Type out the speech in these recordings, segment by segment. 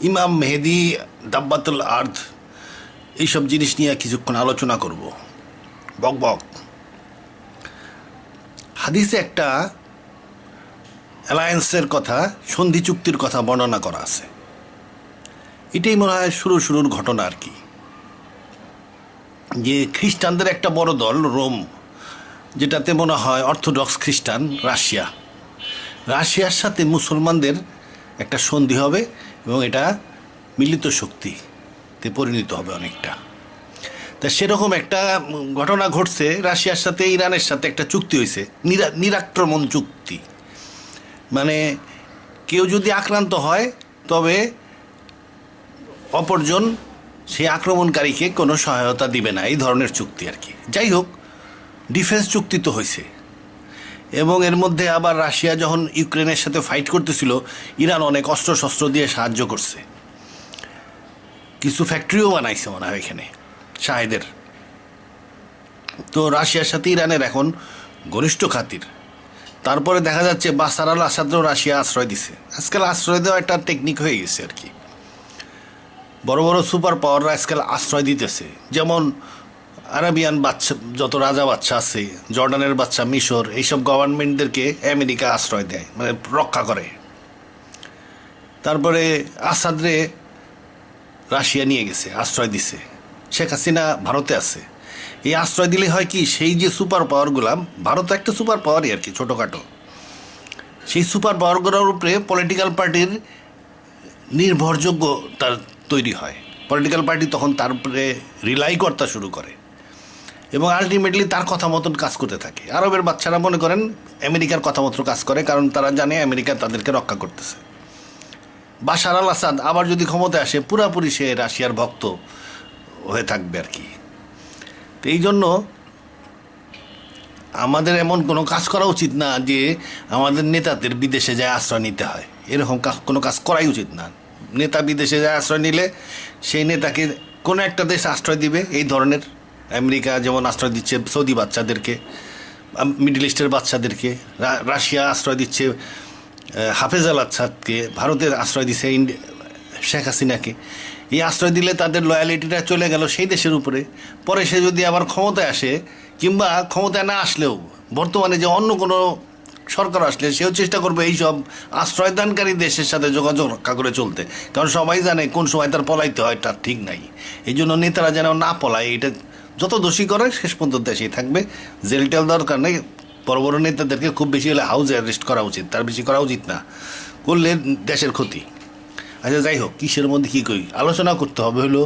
ইমাম মেহেদি, দাব্বাতুল আর্দ, এইসব জিনিস নিয়ে কিছুক্ষণ আলোচনা করব। বক বক। হাদিসে একটা অ্যালায়েন্সের কথা, সন্ধি চুক্তির কথা বর্ণনা করা আছে। এটাই মনে হয় শুরুর ঘটনা আর কি, যে খ্রিস্টানদের একটা বড় দল রোম, যেটাতে মনে হয় অর্থোডক্স খ্রিস্টান, রাশিয়ার সাথে মুসলমানদের একটা সন্ধি হবে এবং এটা মিলিত শক্তিতে পরিণত হবে অনেকটা। তা সেরকম একটা ঘটনা ঘটছে। রাশিয়ার সাথে ইরানের সাথে একটা চুক্তি হয়েছে, নিরাক্রমণ চুক্তি। মানে কেউ যদি আক্রান্ত হয় তবে অপরজন সেই আক্রমণকারীকে কোনো সহায়তা দিবে না, এই ধরনের চুক্তি আর কি। যাই হোক, ডিফেন্স চুক্তি তো হয়েছে। এবং এর মধ্যে আবার রাশিয়া যখন ইউক্রেনের সাথে ফাইট করতেছিল, ইরান অনেক অস্ত্রশস্ত্র দিয়ে সাহায্য করছে, কিছু ফ্যাক্টরিও বানাইছে মনে হয় এখানে শাহেদের। তো রাশিয়ার সাথে ইরানের এখন ঘনিষ্ঠ খাতির। তারপরে দেখা যাচ্ছে বাশার আল আসাদও রাশিয়া আশ্রয় দিছে। আজকাল আশ্রয় দেওয়া একটা টেকনিক হয়ে গেছে আর কি। বড় বড় সুপার পাওয়াররা আজকাল আশ্রয় দিতেছে। যেমন আরাবিয়ান বাচ্চা, যত রাজা বাচ্চা আছে, জর্ডানের বাচ্চা, মিশর, এইসব গভর্নমেন্টদেরকে আমেরিকা আশ্রয় দেয়, মানে রক্ষা করে। তারপরে আসাদরে রাশিয়া নিয়ে গেছে, আশ্রয় দিছে। শেখ হাসিনা ভারতে আছে। এই আশ্রয় দিলে হয় কি, সেই যে সুপার পাওয়ারগুলা, ভারত একটা সুপার পাওয়ারই আর কি, ছোটোখাটো, সেই সুপার পাওয়ারগুলোর উপরে পলিটিক্যাল পার্টির নির্ভরযোগ্য তার তৈরি হয়। পলিটিক্যাল পার্টি তখন তার উপরে রিলাই করতে শুরু করে এবং আলটিমেটলি তার কথা মতন কাজ করতে থাকে। আরবের বাচ্চারা মনে করেন আমেরিকার কথা মতো কাজ করে, কারণ তারা জানে আমেরিকা তাদেরকে রক্ষা করতেছে। বাশার আল আসাদ আবার যদি ক্ষমতায় আসে, পুরাপুরি সে রাশিয়ার ভক্ত হয়ে থাকবে আর কি। তো এই জন্য আমাদের এমন কোনো কাজ করা উচিত না যে আমাদের নেতাদের বিদেশে যায় আশ্রয় নিতে হয়। এরকম কোনো কাজ করাই উচিত না। নেতা বিদেশে যায় আশ্রয় নিলে সেই নেতাকে কোনো একটা দেশ আশ্রয় দিবে। এই ধরনের আমেরিকা যেমন আশ্রয় দিচ্ছে সৌদি বাচ্চাদেরকে, মিডল ইস্টের বাচ্চাদেরকে। রাশিয়া আশ্রয় দিচ্ছে হাফেজ আল আসাদকে, ভারতের আশ্রয় দিচ্ছে শেখ হাসিনাকে। এই আশ্রয় দিলে তাদের লয়ালিটিটা চলে গেল সেই দেশের উপরে। পরে সে যদি আবার ক্ষমতায় আসে, কিংবা ক্ষমতায় না আসলেও বর্তমানে যে অন্য কোনো সরকার আসলে, সেও চেষ্টা করবে এইসব আশ্রয়দানকারী দেশের সাথে যোগাযোগ রক্ষা করে চলতে। কারণ সবাই জানে কোন সময় তার পলাইতে হয়, তার ঠিক নাই। এই জন্য নেতারা যেন না পলায়, এটা যত দোষী করে শেষ পর্যন্ত দেশেই থাকবে। জেল টেল দরকার নেই। বড় বড় নেতাদেরকে খুব বেশি হলে হাউস অ্যারেস্ট করা উচিত, তার বেশি করা উচিত না, করলে দেশের ক্ষতি। আচ্ছা, যাই হোক, কিসের মধ্যে কী করি আলোচনা করতে হবে হলো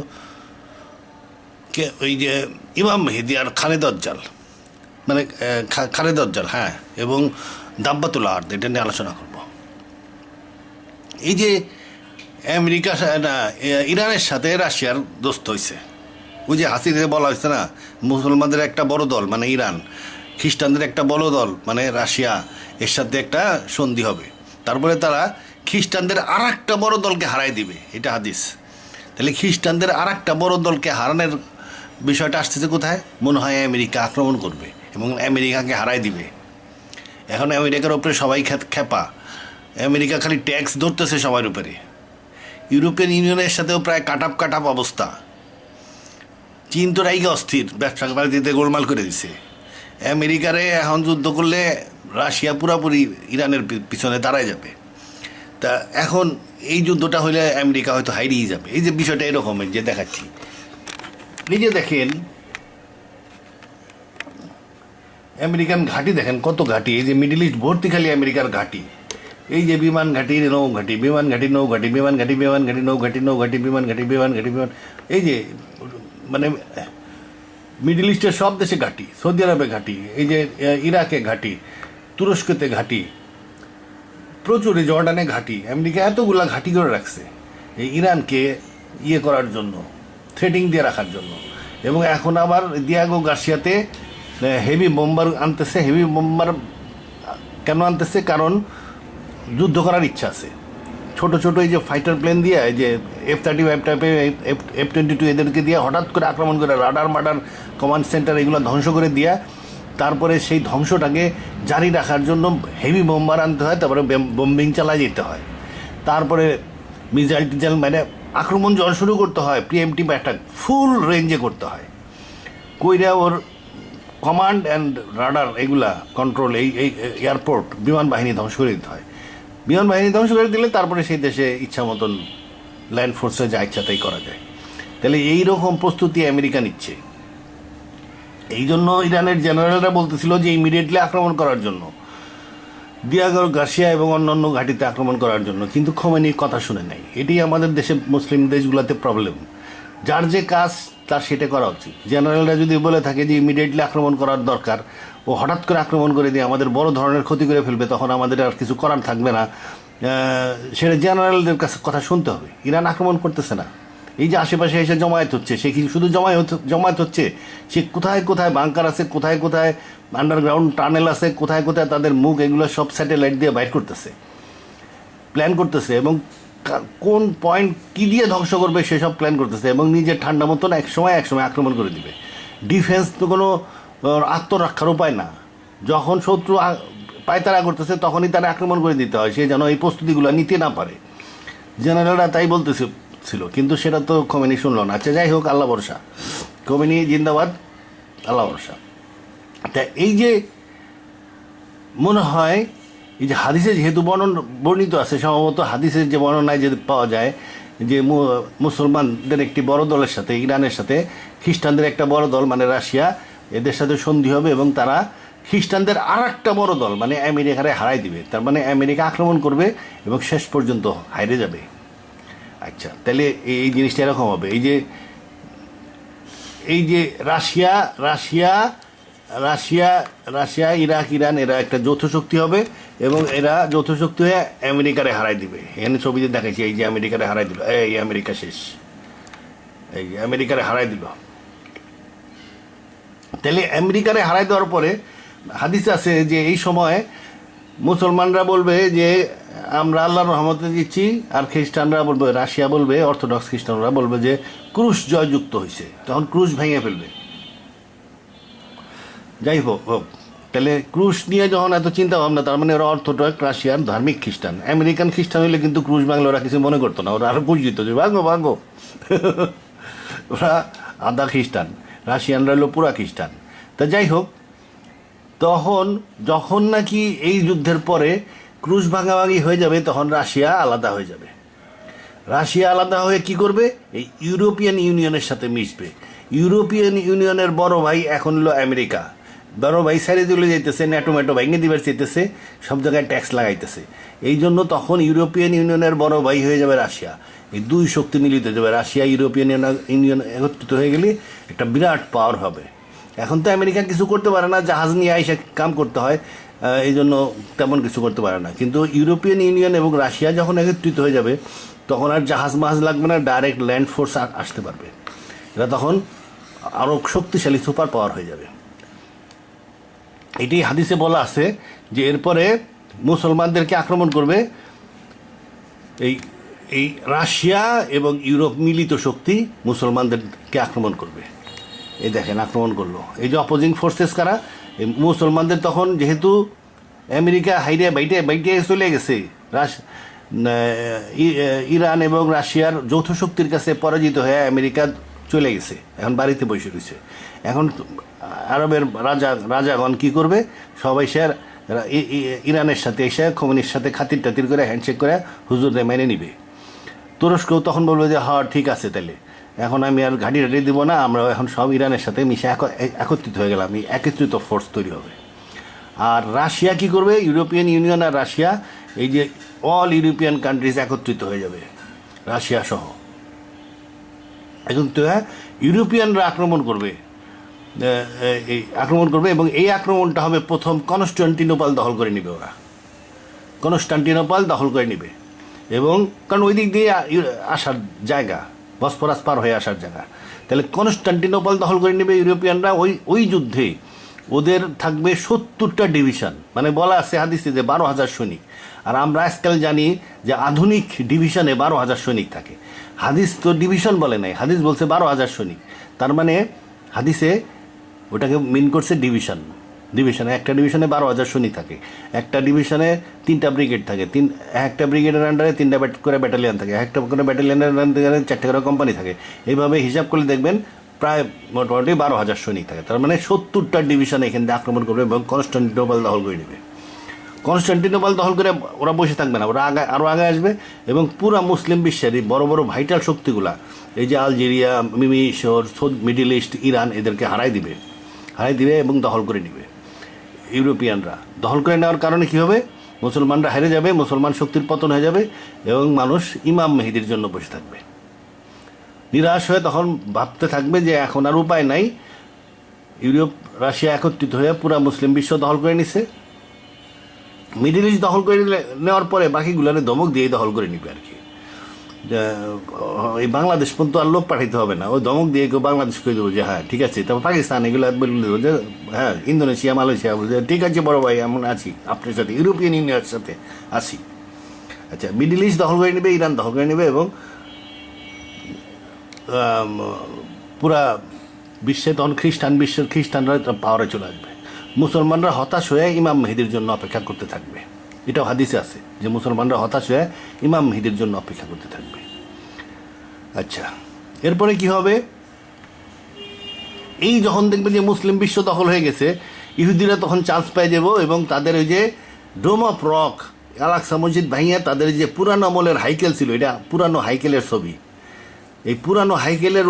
ওই যে ইমাম মেহেদি আর খালেদজ্জাল, মানে খালেদজ্জাল, হ্যাঁ, এবং দাব্বাতুল আর্দ, এটা নিয়ে আলোচনা করব। এই যে আমেরিকা না, ইরানের সাথে রাশিয়ার দোস্ত হয়েছে। ওই যে হাসিনাকে বলা হয়েছে না, মুসলমানদের একটা বড় দল মানে ইরান, খ্রিস্টানদের একটা বড় দল মানে রাশিয়া, এর সাথে একটা সন্ধি হবে। তারপরে তারা খ্রিস্টানদের আর একটা বড় দলকে হারাই দিবে, এটা হাদিস। তাহলে খ্রিস্টানদের আর একটা বড় দলকে হারানোর বিষয়টা আসতেছে কোথায়? মনে হয় আমেরিকা আক্রমণ করবে এবং আমেরিকাকে হারাই দিবে। এখন আমেরিকার উপরে সবাই খেপা। আমেরিকা খালি ট্যাক্স ধরতেছে সবার উপরে। ইউরোপিয়ান ইউনিয়নের সাথেও প্রায় কাটাপ অবস্থা। চীন তো রাইগে অস্থির, ব্যবসা বাণিজ্যতে গোলমাল করে দিছে। আমেরিকারে এখন যুদ্ধ করলে রাশিয়া পুরাপুরি ইরানের পিছনে দাঁড়ায় যাবে। তা এখন এই যুদ্ধটা হলে আমেরিকা হয়তো হারিয়ে যাবে। এই যে বিষয়টা এরকমের যে দেখাচ্ছি, নিজে দেখেন আমেরিকান ঘাঁটি, দেখেন কত ঘাঁটি। এই যে মিডল ইস্ট ভর্তি খালি আমেরিকার ঘাঁটি। এই যে বিমান ঘাঁটি, নৌঘাঁটি, বিমান ঘাঁটি, নৌঘাঁটি, বিমান ঘাঁটি, বিমান ঘাঁটি, নৌঘাঁটি, নৌঘাঁটি, বিমান ঘাঁটি, বিমান ঘাঁটি, বিমান, এই যে মানে মিডল ইস্টের সব দেশে ঘাঁটি, সৌদি আরবে ঘাঁটি, এই যে ইরাকে ঘাঁটি, তুরস্কতে ঘাঁটি, প্রচুর জর্ডানে ঘাঁটি। আমেরিকা এতগুলা ঘাঁটি করে রাখছে এই ইরানকে ইয়ে করার জন্য, থ্রেটিং দিয়ে রাখার জন্য। এবং এখন আবার দিয়াগো গার্সিয়াতে হেভি বোম্বার আনতেছে। হেভি বোম্বার কেন আনতেছে? কারণ যুদ্ধ করার ইচ্ছা আছে। ছোট ছোট এই যে ফাইটার প্লেন দিয়ে, এই যে F-35 টাইপের, F-22 এদেরকে দিয়ে হঠাৎ করে আক্রমণ করে রাডার মাডার কমান্ড সেন্টার এগুলো ধ্বংস করে দিয়া, তারপরে সেই ধ্বংসটাকে জারি রাখার জন্য হেভি বোম্বার আনতে হয়, তারপরে বোম্বিং চালায় যেতে হয়। তারপরে মিসাইল টিজাইল মানে আক্রমণ যখন শুরু করতে হয় প্রিএমটিভ অ্যাটাক ফুল রেঞ্জে করতে হয়, কইরা ওর কমান্ড অ্যান্ড রাডার এগুলা কন্ট্রোল এই এই এয়ারপোর্ট বিমান বাহিনী ধ্বংস করে দিতে হয়। বিমান বাহিনী ধ্বংস করে দিলে তারপরে সেই দেশে ইচ্ছা মতন ল্যান্ড ফোর্সে যা ইচ্ছা তাই করা যায়। তাহলে এইরকম প্রস্তুতি আমেরিকা নিচ্ছে। এই জন্য ইরানের জেনারেলরা বলতেছিল যে ইমিডিয়েটলি আক্রমণ করার জন্য, দিয়াগর গার্সিয়া এবং অন্যান্য ঘাঁটিতে আক্রমণ করার জন্য, কিন্তু খোমেনি কথা শুনে নাই। এটি আমাদের দেশে মুসলিম দেশগুলোতে প্রবলেম, যার যে কাজ তার সেটা করা উচিত। জেনারেলরা যদি বলে থাকে যে ইমিডিয়েটলি আক্রমণ করার দরকার, ও হঠাৎ করে আক্রমণ করে দিয়ে আমাদের বড় ধরনের ক্ষতি করে ফেলবে, তখন আমাদের আর কিছু করার থাকবে না, সেটা জেনারেলদের কাছে কথা শুনতে হবে। ইরান আক্রমণ করতেছে না, এই যে আশেপাশে এসে জমায়েত হচ্ছে, সে কি শুধু জমায়েত হচ্ছে, সে কোথায় কোথায় বাংকার আছে, কোথায় কোথায় আন্ডারগ্রাউন্ড টানেল আছে, কোথায় কোথায় তাদের মুখ, এগুলো সব স্যাটেলাইট দিয়ে বাইর করতেছে, প্ল্যান করতেছে, এবং কোন পয়েন্ট কী দিয়ে ধ্বংস করবে সেসব প্ল্যান করতেছে, এবং নিজের ঠান্ডা মতন এক সময় আক্রমণ করে দিবে। ডিফেন্স তো কোনো আত্মরক্ষার উপায় না, যখন শত্রু পায়তারা করতেছে তখনই তারা আক্রমণ করে দিতে হয়, সে যেন এই প্রস্তুতিগুলো নিতে না পারে। জেনারেলরা তাই বলতেছিল, কিন্তু সেটা তো খোমেনি শুনল না। আচ্ছা, যাই হোক, আল্লাহ ভরসা, খোমেনি জিন্দাবাদ, আল্লাহ ভরসা। তা এই যে মনে হয় এই যে হাদিসে যেহেতু বর্ণিত আছে, সম্ভবত হাদিসের যে বর্ণনায় যে পাওয়া যায় যে মুসলমানদের একটি বড় দলের সাথে, ইরানের সাথে খ্রিস্টানদের একটা বড় দল মানে রাশিয়া, এদের সাথে সন্ধি হবে এবং তারা খ্রিস্টানদের আর একটা বড় দল মানে আমেরিকারে হারাই দিবে। তার মানে আমেরিকা আক্রমণ করবে এবং শেষ পর্যন্ত হারিয়ে যাবে। আচ্ছা, তাহলে এই জিনিসটা এরকম হবে, এই যে Russia Russia Russia Russia Iraq, Iran, এরা একটা যৌথ শক্তি হবে এবং এরা যৌথ শক্তি হয়ে আমেরিকারে হারাই দিবে। এখানে ছবিতে দেখাচ্ছি, এই যে আমেরিকারে হারাই দিল, এই আমেরিকা শেষ, এই যে আমেরিকারে হারাই দিল। তাহলে আমেরিকারে হারাই দেওয়ার পরে হাদিসে আছে যে এই সময় মুসলমানরা বলবে যে আমরা আল্লাহর রহমতে দিচ্ছি, আর খ্রিস্টানরা বলবে, রাশিয়া বলবে, অর্থোডক্স খ্রিস্টানরা বলবে যে ক্রুশ জয়যুক্ত হয়েছে, তখন ক্রুশ ভেঙে ফেলবে। যাই হোক, তাহলে ক্রুশ নিয়ে যখন এত চিন্তা ভাবনা, তার মানে ওরা অর্থোডক্স রাশিয়ার ধার্মিক খ্রিস্টান। আমেরিকান খ্রিস্টান হইলে কিন্তু ক্রুশ ভাঙলে ওরা কিছু মনে করতো না, ওরা আরো বুঝ দিত যে ভাঙো ওরা আধা খ্রিস্টান, রাশিয়ানরা হলো পুরা খ্রিস্টান। তা যাই হোক, যখন নাকি এই যুদ্ধের পরে ক্রুশ ভাঙাভাঙি হয়ে যাবে, তখন রাশিয়া আলাদা হয়ে যাবে। রাশিয়া আলাদা হয়ে কি করবে? এই ইউরোপিয়ান ইউনিয়নের সাথে মিশবে। ইউরোপিয়ান ইউনিয়নের বড় ভাই এখন হলো আমেরিকা, বড় ভাই সাইডে চলে যাইতেছে, ন্যাটো ভেঙে দিবার চাইতেছে, সব জায়গায় ট্যাক্স লাগাইতেছে। এই জন্য তখন ইউরোপিয়ান ইউনিয়নের বড় ভাই হয়ে যাবে রাশিয়া। এই দুই শক্তি মিলিত হয়ে যাবে, রাশিয়া ইউরোপিয়ান ইউনিয়ন একত্রিত হয়ে গেলে একটা বিরাট পাওয়ার হবে। এখন তো আমেরিকা কিছু করতে পারে না, জাহাজ নিয়ে আইসা কাম করতে হয়, এই জন্য তেমন কিছু করতে পারে না। কিন্তু ইউরোপিয়ান ইউনিয়ন এবং রাশিয়া যখন একত্রিত হয়ে যাবে, তখন আর জাহাজ মাহাজ লাগবে না, ডাইরেক্ট ল্যান্ড ফোর্স আসতে পারবে। এরা তখন আরও শক্তিশালী সুপার পাওয়ার হয়ে যাবে। এটি হাদিসে বলা আছে যে এরপরে মুসলমানদেরকে আক্রমণ করবে এই রাশিয়া এবং ইউরোপ মিলিত শক্তি মুসলমানদেরকে আক্রমণ করবে। এই দেখেন, আক্রমণ করলো। এই যে অপোজিং ফোর্সেস কারা? এই মুসলমানদের তখন যেহেতু আমেরিকা বাইটে চলে গেছে, ইরান এবং রাশিয়ার যৌথ শক্তির কাছে পরাজিত হয়ে আমেরিকা চলে গেছে, এখন বাড়িতে বসে রয়েছে। এখন আরবের রাজাগণ কি করবে? সবাই সে ইরানের সাথে এসে খোমেনির সাথে খাতির টাতির করে হ্যান্ডশেক করে হুজুরে মেনে নিবে। তুরস্কও তখন বলবে যে হ্যাঁ ঠিক আছে, তাহলে এখন আমি আর ঘাঁটি দিব না, আমরা এখন সব ইরানের সাথে মিশে একত্রিত হয়ে গেলাম, একত্রিত ফোর্স তৈরি হবে। আর রাশিয়া কি করবে? ইউরোপিয়ান ইউনিয়ন আর রাশিয়া, এই যে অল ইউরোপিয়ান কান্ট্রিজ একত্রিত হয়ে যাবে, রাশিয়া সহ একত্রিত হয়ে ইউরোপিয়ানরা আক্রমণ করবে এবং এই আক্রমণটা হবে প্রথম কনস্টান্টিনোপল দখল করে নেবে। ওরা কনস্টান্টিনোপল দখল করে নেবে, এবং কারণ ওই দিক দিয়ে আসার জায়গা, বসফরাস পার হয়ে আসার জায়গা। তাহলে কনস্টান্টিনোপল দখল করে নেবে ইউরোপিয়ানরা। ওই যুদ্ধে ওদের থাকবে 70টা ডিভিশন, মানে বলা আছে হাদিসে যে 12,000 সৈনিক। আর আমরা আজকাল জানি যে আধুনিক ডিভিশনে 12,000 সৈনিক থাকে। হাদিস তো ডিভিশন বলে নাই, হাদিস বলছে 12,000 সৈনিক। তার মানে হাদিসে ওটাকে মিন করছে ডিভিশন, ডিভিশনে, একটা ডিভিশনে 12,000 সৈনিক থাকে, একটা ডিভিশনে 3টা ব্রিগেড থাকে, একটা ব্রিগেডের আন্ডারে 3টা করে ব্যাটালিয়ন থাকে, একটা করে ব্যাটালিয়নের আন্ডারে 4টা করে কোম্পানি থাকে। এইভাবে হিসাব করলে দেখবেন প্রায় মোটামুটি 12,000 সৈনিক থাকে। তার মানে 70টা ডিভিশন এখান থেকে আক্রমণ করবে এবং কনস্টান্টিনোপল দখল করে নেবে। কনস্টান্টিনোপল দখল করে ওরা বসে থাকবে না, ওরা আরও আগে আসবে এবং পুরা মুসলিম বিশ্বের এই বড় বড় ভাইটাল শক্তিগুলা, এই যে আলজেরিয়া, মিশর, মিডল ইস্ট, ইরান, এদেরকে হারাই দিবে এবং দখল করে নেবে। ইউরোপিয়ানরা দখল করে নেওয়ার কারণে কী হবে? মুসলমানরা হেরে যাবে, মুসলমান শক্তির পতন হয়ে যাবে এবং মানুষ ইমাম মেহেদির জন্য বসে থাকবে। নিরাশ হয়ে তখন ভাবতে থাকবে যে এখন আর উপায় নাই, ইউরোপ রাশিয়া একত্রিত হয়ে পুরা মুসলিম বিশ্ব দখল করে নিছে, মিডল ইস্ট দখল করে নেওয়ার পরে বাকিগুলারে ধমক দিয়ে দখল করে নিবে আর কি। এই বাংলাদেশ পর্যন্ত আর লোক পাঠাইতে হবে না, ওই ধমক দিয়ে কেউ বাংলাদেশ করে দেবো যে হ্যাঁ ঠিক আছে। তারপর পাকিস্তান এগুলো বলে দেবো যে হ্যাঁ, ইন্দোনেশিয়া, মালয়েশিয়া বলছে ঠিক আছে বড় ভাই এমন আছি আপনার সাথে, ইউরোপিয়ান ইউনিয়নের সাথে আছি। আচ্ছা, মিডল ইস্ট দখল করে নেবে, ইরান দখল করে নেবে এবং পুরা বিশ্বে তখন খ্রিস্টানরা পাওয়ারে চলে আসবে। মুসলমানরা হতাশ হয়ে ইমাম মেহেদির জন্য অপেক্ষা করতে থাকবে। এটাও হাদিসে আছে যে মুসলমানরা হতাশ হয়ে ইমাম মেহেদির জন্য অপেক্ষা করতে থাকবে। আচ্ছা, এরপরে কি হবে? এই যখন দেখবে যে মুসলিম বিশ্ব দখল হয়ে গেছে, ইহুদিরা তখন চান্স পেয়ে যাব এবং তাদের ওই যে ডোম অফ রক, আল-আকসা মসজিদ ভাঙিয়া তাদের যে পুরানো আমলের হাইকেল ছিল, এটা পুরানো হাইকেলের ছবি, এই পুরানো হাইকেলের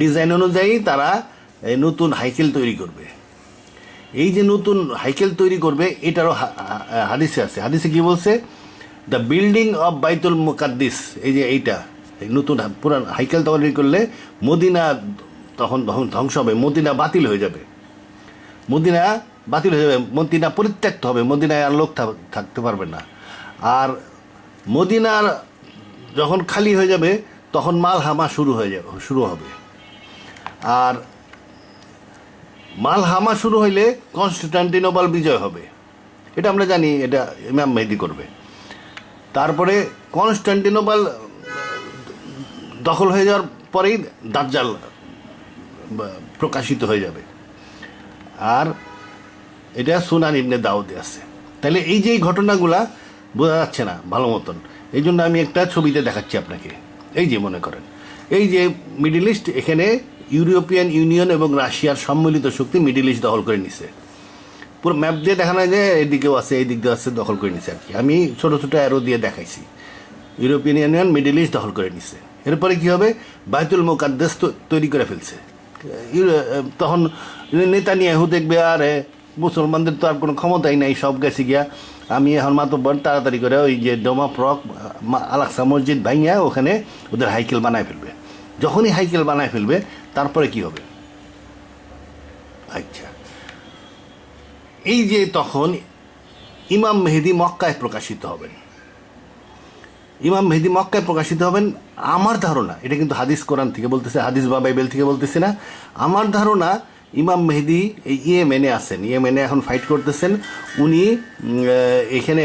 ডিজাইন অনুযায়ী তারা এই নতুন হাইকেল তৈরি করবে। এই যে নতুন হাইকেল তৈরি করবে এটারও হাদিসে আছে। হাদিসে কি বলছে? দ্য বিল্ডিং অফ বাইতুল মুকাদ্দিস, এই যে এইটা নতুন পুরান হাইকেল তৈরি করলে মদিনা তখন ধ্বংস হবে, মদিনা বাতিল হয়ে যাবে, মদিনা পরিত্যক্ত হবে, মদিনায় আর লোক থাকতে পারবে না। আর মদিনার যখন খালি হয়ে যাবে তখন মালহামা শুরু হবে। আর মালহামা শুরু হইলে কনস্টান্টিনোপল বিজয় হবে, এটা আমরা জানি, এটা ইমাম মেহেদি করবে। তারপরে কনস্টান্টিনোপল দখল হয়ে যাওয়ার পরেই দাজ্জাল প্রকাশিত হয়ে যাবে। আর এটা সুনান ইবনে দাউদে আছে। তাহলে এই যে ঘটনাগুলা বোঝা যাচ্ছে না ভালো মতন, এই জন্য আমি একটা ছবিতে দেখাচ্ছি আপনাকে। এই যে মনে করেন এই যে মিডল ইস্ট, এখানে ইউরোপিয়ান ইউনিয়ন এবং রাশিয়ার সম্মিলিত শক্তি মিডল ইস্ট দখল করে নিছে। পুরো ম্যাপ দিয়ে দেখানো যায় যে এদিকেও আছে, এই দিক দিয়ে আছে, দখল করে নিছে আর কি। আমি ছোটো ছোটো অ্যারো দিয়ে দেখাইছি। ইউরোপিয়ান ইউনিয়ন মিডল ইস্ট দখল করে নিছে। এরপরে কী হবে? বাইতুল মুকাদ্দাস তৈরি করে ফেলছে। তখন নেতানিয়াহু দেখবে আর মুসলমানদের তো আর কোনো ক্ষমতাই নাই, সব গেছে গিয়া, আমি এখন মাতব্বর তাড়াতাড়ি করে ওই যে ডোম অফ রক, আল-আকসা মসজিদ ভাঙিয়া ওখানে ওদের হাইকেল বানায় ফেলবে। যখনই হাইকেল বানায় ফেলবে তারপরে কি হবে? আচ্ছা, এই যে তখন ইমাম মেহেদি মক্কায় প্রকাশিত হবেন। আমার ধারণা, এটা কিন্তু হাদিস কোরআন থেকে বলতেছে, হাদিস বা বাইবেল থেকে বলতেছে না। আমার ধারণা ইমাম মেহেদি এই ইয়েমেনে আছেন, ইয়েমেনে এখন ফাইট করতেছেন উনি। এখানে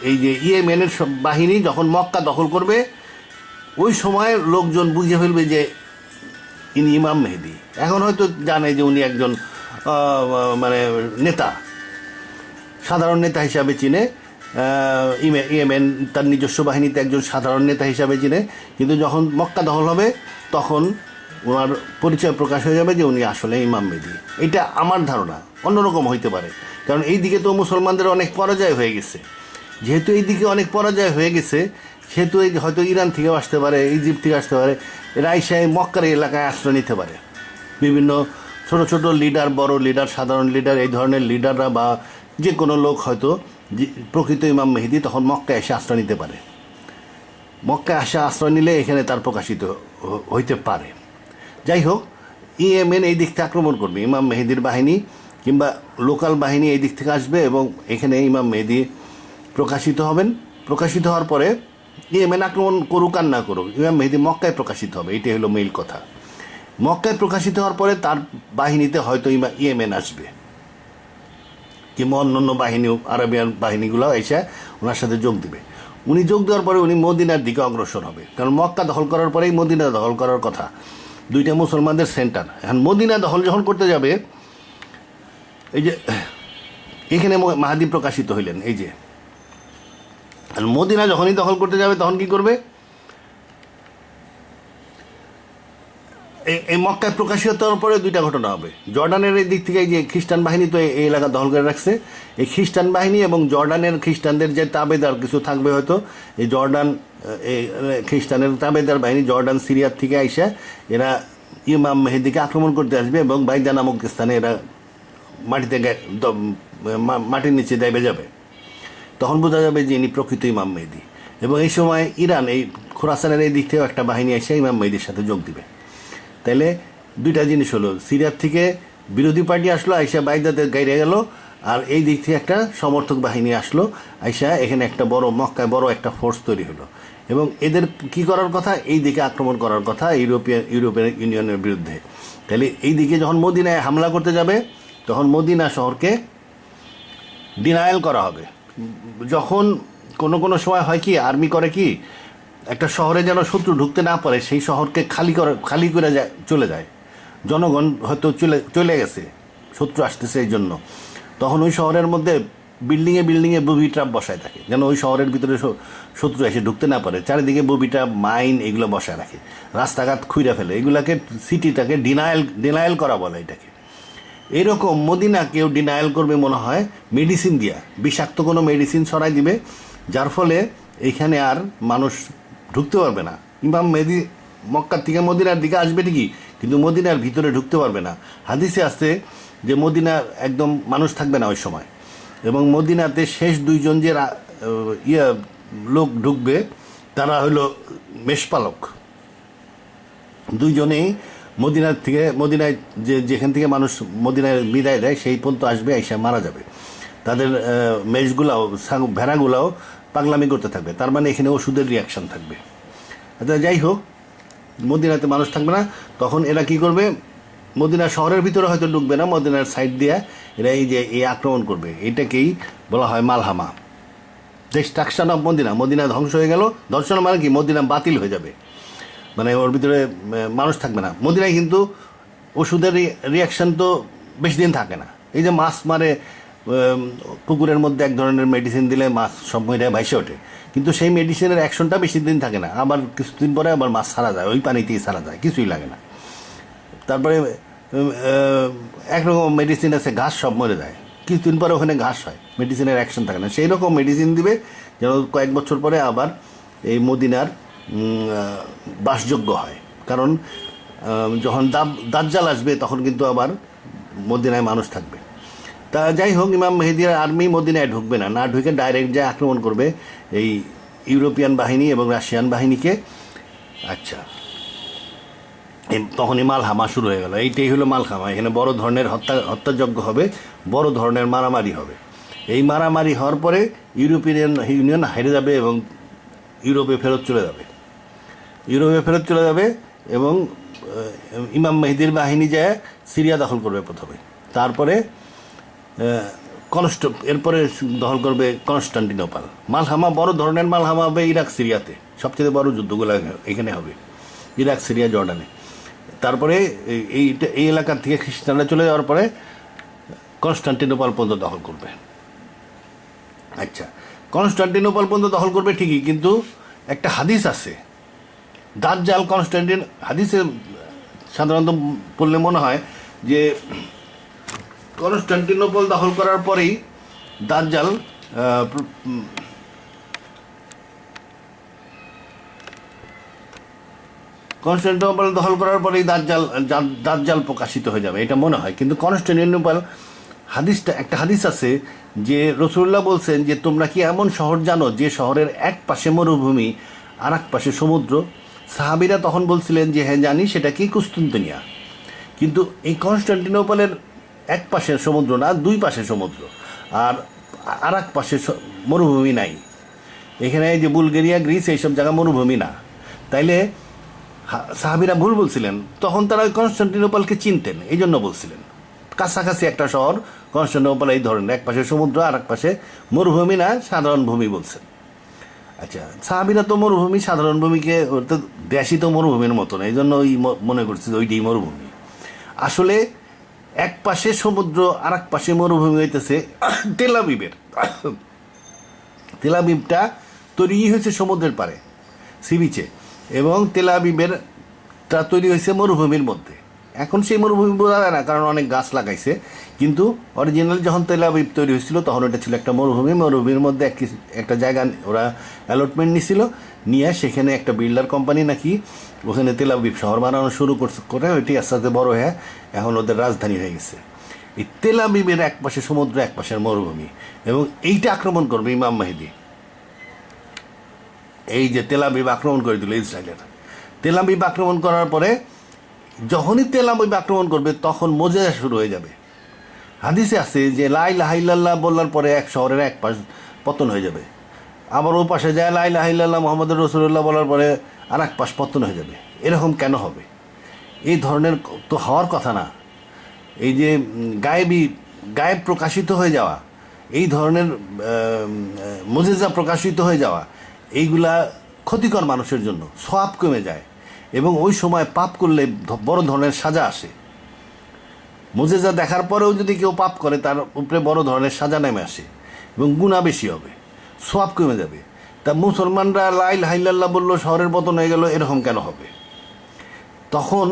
এই যে ইয়েমেনের বাহিনী যখন মক্কা দখল করবে ওই সময় লোকজন বুঝে ফেলবে যে ইনি ইমাম মেহেদি। এখন হয়তো জানে যে উনি একজন মানে নেতা, সাধারণ নেতা হিসাবে চিনে, ইয়েমেন তার নিজস্ব বাহিনীতে একজন সাধারণ নেতা হিসাবে চিনে, কিন্তু যখন মক্কা দখল হবে তখন ওনার পরিচয় প্রকাশ হয়ে যাবে যে উনি আসলে ইমাম মেহেদি। এটা আমার ধারণা, অন্যরকম হইতে পারে, কারণ এই দিকে তো মুসলমানদের অনেক পরাজয় হয়ে গেছে। যেহেতু এই দিকে অনেক পরাজয় হয়ে গেছে সেহেতু হয়তো ইরান থেকেও আসতে পারে, ইজিপ্ট থেকে আসতে পারে, রাইশায় মক্কার এলাকায় আশ্রয় নিতে পারে। বিভিন্ন ছোট ছোট লিডার, বড় লিডার, সাধারণ লিডার, এই ধরনের লিডাররা বা যে কোনো লোক হয়তো প্রকৃত ইমাম মেহেদি তখন মক্কায় এসে আশ্রয় নিতে পারে। মক্কায় আসে আশ্রয় নিলে এখানে তার প্রকাশিত হইতে পারে। যাই হোক, ইয়েমেন এই দিক থেকে আক্রমণ করবে, ইমাম মেহেদির বাহিনী কিংবা লোকাল বাহিনী এই দিক থেকে আসবে এবং এখানে ইমাম মেহেদি প্রকাশিত হবেন। প্রকাশিত হওয়ার পরে ইয়েমেন আক্রমণ করুক আর না করুক, ইমাম মেহেদি মক্কায় প্রকাশিত হবে, এটাই হলো মেইল কথা। মক্কায় প্রকাশিত হওয়ার পরে তার বাহিনীতে হয়তো ইয়েমেন আসবে কিংবা অন্য বাহিনীও, আরবিয়ান বাহিনীগুলো এসে ওনার সাথে যোগ দেবে। উনি যোগ দেওয়ার পরে উনি মদিনার দিকে অগ্রসর হবে, কারণ মক্কা দখল করার পরেই মদিনা দখল করার কথা, দুইটা মুসলমানদের সেন্টার। এখন মদিনা দখল যখন করতে যাবে এই যে এখানে মাহাদি প্রকাশিত হইলেন। এই যে আর মদিনা যখনই দখল করতে যাবে তখন কি করবে, এই মক্কায় প্রকাশিত হওয়ার পরে দুইটা ঘটনা হবে। জর্ডানের এই দিক থেকে এই যে খ্রিস্টান বাহিনী তো এই এলাকা দখল করে রাখছে, এই খ্রিস্টান বাহিনী এবং জর্ডানের খ্রিস্টানদের যে তাবেদার কিছু থাকবে হয়তো, এই জর্ডান এই খ্রিস্টানের তাবেদার বাহিনী জর্ডান সিরিয়ার থেকে আইসা এরা ইমাম মেহেদিকে আক্রমণ করতে আসবে এবং বাইদা নামক স্থানে এরা মাটির নিচে দেবে যাবে। তখন বোঝা যাবে যে ইনি প্রকৃত ইমাম মেহেদি। এবং এই সময় ইরান এই খোরাসানের এই দিক থেকেও একটা বাহিনী এসে ইমাম মেহেদির সাথে যোগ দিবে। তাইলে দুইটা জিনিস হলো, সিরিয়ার থেকে বিরোধী পার্টি আসলো আইসা বাইদাতে গাইরে গেল, আর এই দিক থেকে একটা সমর্থক বাহিনী আসলো আইসা এখানে একটা বড় মক্কায় বড় একটা ফোর্স তৈরি হলো। এবং এদের কি করার কথা, এই দিকে আক্রমণ করার কথা ইউরোপিয়ান ইউনিয়নের বিরুদ্ধে। তাহলে এই দিকে যখন মদিনায় হামলা করতে যাবে তখন মদিনা শহরকে ডিনায়াল করা হবে। যখন কোনো সময় হয় কি, আর্মি করে কি, একটা শহরে যেন শত্রু ঢুকতে না পারে সেই শহরকে খালি করে চলে যায়। জনগণ হয়তো চলে গেছে, শত্রু আসতেছে এই জন্য, তখন ওই শহরের মধ্যে বিল্ডিংয়ে বুবি ট্রাপ বসায় থাকে যেন ওই শহরের ভিতরে শত্রু এসে ঢুকতে না পারে। চারিদিকে বুবি ট্রাপ, মাইন এগুলো বসায় রাখে, রাস্তাঘাট খুইরা ফেলে। এগুলাকে সিটিটাকে ডিনায়াল করা বলে এটাকে। এরকম মদিনাকেও ডিনায়াল করবে মনে হয় মেডিসিন দিয়া, বিষাক্ত কোনো মেডিসিন ছড়াই দিবে, যার ফলে এইখানে আর মানুষ ঢুকতে পারবে না। ইমাম মেহেদি মক্কার থেকে মদিনার দিকে আসবে ঠিকই, কিন্তু মদিনার ভিতরে ঢুকতে পারবে না। হাদিসে আসছে যে মদিনার একদম মানুষ থাকবে না ওই সময়, এবং মদিনাতে শেষ দুইজন যে লোক ঢুকবে তারা হলো মেষপালক। দুইজনেই মদিনায় যেখান থেকে মানুষ মদিনায় বিদায় দেয় সেই পর্যন্ত আসবে, আইসা মারা যাবে। তাদের মেষগুলাও ভেড়াগুলাও পাগলামি করতে থাকবে, তার মানে এখানে ওষুধের রিয়াকশান থাকবে। আচ্ছা যাই হোক, মদিনাতে মানুষ থাকবে না, তখন এরা কি করবে, মদিনা শহরের ভিতরে হয়তো ঢুকবে না, মদিনার সাইড দিয়ে এরা এই আক্রমণ করবে। এটাকেই বলা হয় মালহামা, ডিস্ট্রাকশন অফ মদিনা ধ্বংস হয়ে গেল। দর্শন মানে কি, মদিনা বাতিল হয়ে যাবে, মানে ওর ভিতরে মানুষ থাকবে না। মদিনায় কিন্তু ওষুধের রিয়াকশান তো বেশি দিন থাকে না। এই যে মাছ মারে পুকুরের মধ্যে এক ধরনের মেডিসিন দিলে মাছ সব মহিলায় ভাইসে ওঠে, কিন্তু সেই মেডিসিনের অ্যাকশনটা বেশি দিন থাকে না, আবার কিছুদিন পরে আবার মাছ সারা যায়, ওই পানিতেই সারা যায়, কিছুই লাগে না। তারপরে একরকম মেডিসিন আছে, ঘাস সব মরে যায়, কিছুদিন পরে ওখানে ঘাস হয়, মেডিসিনের অ্যাকশন থাকে না। সেই রকম মেডিসিন দিবে যেন কয়েক বছর পরে আবার এই মদিনার বাসযোগ্য হয়। কারণ যখন দাজ্জাল আসবে তখন কিন্তু আবার মদিনায় মানুষ থাকবে। তা যাই হোক, ইমাম মেহেদির আর্মি মদিনায় ঢুকবে না, ঢুকে ডাইরেক্ট যে আক্রমণ করবে এই ইউরোপিয়ান বাহিনী এবং রাশিয়ান বাহিনীকে। আচ্ছা, তখনই মালহামা শুরু হয়ে গেল। এইটাই হলো মালহামা। এখানে বড় ধরনের হত্যাযজ্ঞ হবে, বড় ধরনের মারামারি হবে। এই মারামারি হওয়ার পরে ইউরোপিয়ান ইউনিয়ন হেরে যাবে এবং ইউরোপে ফেরত চলে যাবে এবং ইমাম মেহেদির বাহিনী যায় সিরিয়া দখল করবে প্রথমে, তারপরে এরপরে দখল করবে কনস্টান্টিনোপল। মালহামা, বড় ধরনের মালহামা হবে ইরাক সিরিয়াতে, সবচেয়ে বড় যুদ্ধগুলো এখানে হবে ইরাক সিরিয়া জর্ডানে। তারপরে এই এলাকার থেকে খ্রিস্টানরা চলে যাওয়ার পরে কনস্টান্টিনোপল পর্যন্ত দখল করবে। আচ্ছা, কনস্টান্টিনোপল পর্যন্ত দখল করবে ঠিকই, কিন্তু একটা হাদিস আছে, দাজ্জাল হাদিসে সাধারণত পড়লে মনে হয় যে কনস্টান্টিনোপল দখল করার পরেই দাজ্জাল কনস্টান্টিনোপল দখল করার পরেই দাজ্জাল প্রকাশিত হয়ে যাবে, এটা মনে হয়। কিন্তু কনস্টান্টিনোপল একটা হাদিস আছে যে রাসূলুল্লাহ বলছেন যে তোমরা কি এমন শহর জানো যে শহরের এক পাশে মরুভূমি আর এক পাশে সমুদ্র? সাহাবীরা তখন বলছিলেন যে হ্যাঁ জানি, সেটা কি কুস্তুনতুনিয়া। কিন্তু এই কনস্টান্টিনোপলের এক পাশে সমুদ্র না, দুই পাশে সমুদ্র, আর এক পাশে মরুভূমি নাই। এখানে যে বুলগেরিয়া, গ্রিস এইসব জায়গা মরুভূমি না। তাইলে সাহাবীরা ভুল বলছিলেন, তখন তারা ওই কনস্টান্টিনোপলকে চিনতেন, এই জন্য বলছিলেন কাছাকাছি একটা শহর কনস্টান্টিনোপল এই ধরনের, এক পাশে সমুদ্র আর এক পাশে মরুভূমি না, সাধারণ ভূমি বলছেন। আচ্ছা, সাহাবীরা তো মরুভূমি, সাধারণ ভূমিকে তো দেশই তো মরুভূমির মতো না, এই জন্য ওই মনে করছে ওইটাই মরুভূমি। আসলে এক পাশে সমুদ্র আর এক পাশে মরুভূমি হইতেছে তেল আবিবের। তেল আবিবটা তৈরি হয়েছে সমুদ্রের পাড়ে, সি বিচে, এবং তেল আবিবেরটা তৈরি হয়েছে মরুভূমির মধ্যে। এখন সেই মরুভূমি বোঝা যায় না, কারণ অনেক গাছ লাগাইছে, কিন্তু অরিজিনাল যখন তেল আবিব তৈরি হয়েছিল তখন ওটা ছিল একটা মরুভূমি। মরুভূমির মধ্যে একটা জায়গা ওরা অ্যালটমেন্ট নিছিল, নিয়ে সেখানে একটা বিল্ডার কোম্পানি নাকি ওখানে তেল আবিব শহর বানানো শুরু করে, ওইটি আস্তে আস্তে বড় হয়ে এখন ওদের রাজধানী হয়ে গেছে। এই তেল আবিবের এক পাশে সমুদ্র, এক পাশের মরুভূমি, এবং এইটা আক্রমণ করবে ইমাম মেহেদী। এই যে তেল আবিব আক্রমণ করে দিল ইসরায়েলের, তেল আবিব আক্রমণ করার পরে যখনই তেল আবিব আক্রমণ করবে তখন মোজেজা শুরু হয়ে যাবে। হাদিসে আছে যে লা ইলাহা ইল্লাল্লাহ বলার পরে এক শহরের এক পাশ পতন হয়ে যাবে, আবার ও পাশে যায় লা ইলাহা ইল্লাল্লাহ মুহাম্মাদুর রাসূলুল্লাহ বলার পরে আর এক পাশ পতন হয়ে যাবে। এরকম কেন হবে? এই ধরনের তো হওয়ার কথা না। এই যে গায়েব প্রকাশিত হয়ে যাওয়া, এই ধরনের মুজিজা প্রকাশিত হয়ে যাওয়া, এইগুলা ক্ষতিকর মানুষের জন্য, সওয়াব কমে যায়, এবং ওই সময় পাপ করলে বড় ধরনের সাজা আসে। মুজিজা দেখার পরেও যদি কেউ পাপ করে তার উপরে বড় ধরনের সাজা নেমে আসে এবং গুনাহ বেশি হবে, সওয়াব কমে যাবে। তা মুসলমানরা লা ইলাহা ইল্লাল্লাহ বলল, শহরের পতন হয়ে গেল, এরকম কেন হবে? তখন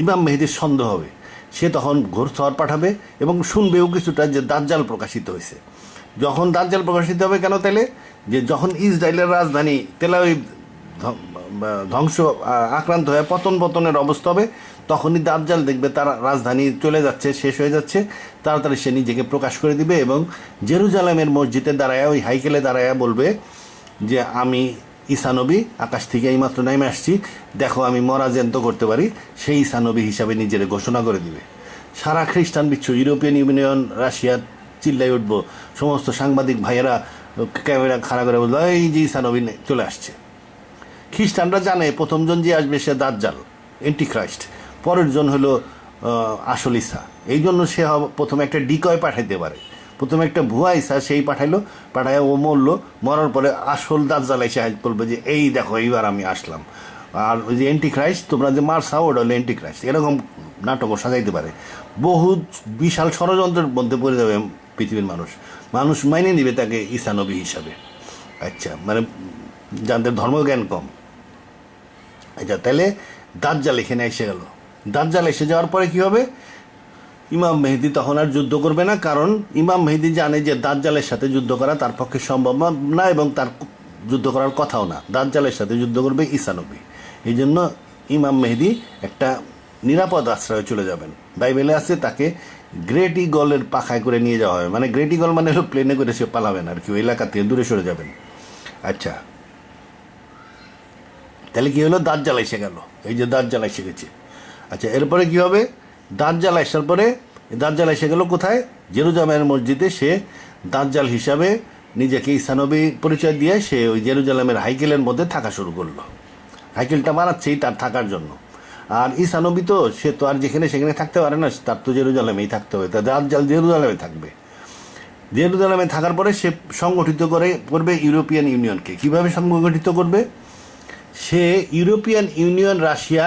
ইমাম মেহেদীর সন্দেহ হবে, সে তখন ঘোড়সওয়ার পাঠাবে এবং শুনবেও কিছুটা যে দাজ্জাল প্রকাশিত হয়েছে। যখন দাজ্জাল প্রকাশিত হবে কেন তাইলে, যে যখন ইসরায়েলের রাজধানী তেল আবিব ধ্বংস আক্রান্ত হয়ে পতনের অবস্থা হবে, তখনই দাজ্জাল দেখবে তার রাজধানী চলে যাচ্ছে, শেষ হয়ে যাচ্ছে, তাড়াতাড়ি সে নিজেকে প্রকাশ করে দিবে এবং জেরুজালেমের মসজিদে দাঁড়ায়, ওই হাইকেলে দাঁড়ায় বলবে যে আমি ঈসা নবী আকাশ থেকে এইমাত্র নেমে আসছি, দেখো আমি মরা জ্যান্ত করতে পারি। সেই ঈসা নবী হিসাবে নিজের ঘোষণা করে দিবে। সারা খ্রিস্টান বিশ্ব, ইউরোপিয়ান ইউনিয়ন, রাশিয়া চিল্লাই উঠবো, সমস্ত সাংবাদিক ভাইয়েরা ক্যামেরা খাড়া করে বলবো এই যে ঈসা নবী চলে আসছে। খ্রিস্টানরা জানে প্রথমজন যে আসবে সে দাজ্জাল, এন্টিখ্রাইস্ট, পরের জন হলো আসল ঈসা। এই জন্য সে প্রথমে একটা ডিকয় পাঠাইতে পারে, প্রথমে একটা ভুয়া ঈসা সেই পাঠায় ও মরলো, মরার পরে আসল দাজ্জাল এসে বলবে যে এই দেখো এইবার আমি আসলাম। আর ওই যে এন্টিখ্রাইস্ট তোমরা যে মারছাও, ওটা হলো এন্টিখ্রাইস্ট। এরকম নাটকও সাজাইতে পারে। বহু বিশাল ষড়যন্ত্রের মধ্যে পড়ে যাবে পৃথিবীর মানুষ মাইনে নিবে তাকে ঈসা নবী হিসাবে। আচ্ছা, মানে যাদের ধর্মজ্ঞান কম। আচ্ছা, তাহলে দাজ্জাল এখানে এসে গেল। দাজ্জাল এসে যাওয়ার পরে কি হবে? ইমাম মেহেদী তখন আর যুদ্ধ করবে না, কারণ ইমাম মেহেদী জানে যে দাজ্জালের সাথে যুদ্ধ করা তার পক্ষে সম্ভব না এবং তার যুদ্ধ করার কথাও না। দাজ্জালের সাথে যুদ্ধ করবে ঈসা নবী। এই জন্য ইমাম মেহেদী একটা নিরাপদ আশ্রয়ে চলে যাবেন। বাইবেলে আছে তাকে গ্রেট ইগলের পাখায় করে নিয়ে যাওয়া হবে, মানে গ্রেট ইগল মানে হলো প্লেনে করে সে পালাবেন আর কি, ওই এলাকা থেকে দূরে সরে যাবেন। আচ্ছা, তাহলে কি হলো? দাজ্জাল এসে গেল, এই যে দাজ্জাল এসে গেছে। আচ্ছা, এরপরে কি হবে? দাজ্জাল আসার পরে দাজ্জাল এসে গেল কোথায়? জেরুজালেমের মসজিদে সে দাজ্জাল হিসাবে নিজেকে ঈসা নবী পরিচয় দিয়ে সে ওই জেরুজালেমের হাইকেলের মধ্যে থাকা শুরু করলো। হাইকেলটা বানাচ্ছেই তার থাকার জন্য। আর ঈসা নবী তো সে তো আর যেখানে সেখানে থাকতে পারে না, তার তো জেরুজালেমেই থাকতে হবে। তা দাজ্জাল জেরুজালেমে থাকবে। জেরুজালেমে থাকার পরে সে সংগঠিত করবে ইউরোপিয়ান ইউনিয়নকে। কিভাবে সংগঠিত করবে? সে European union, Russia,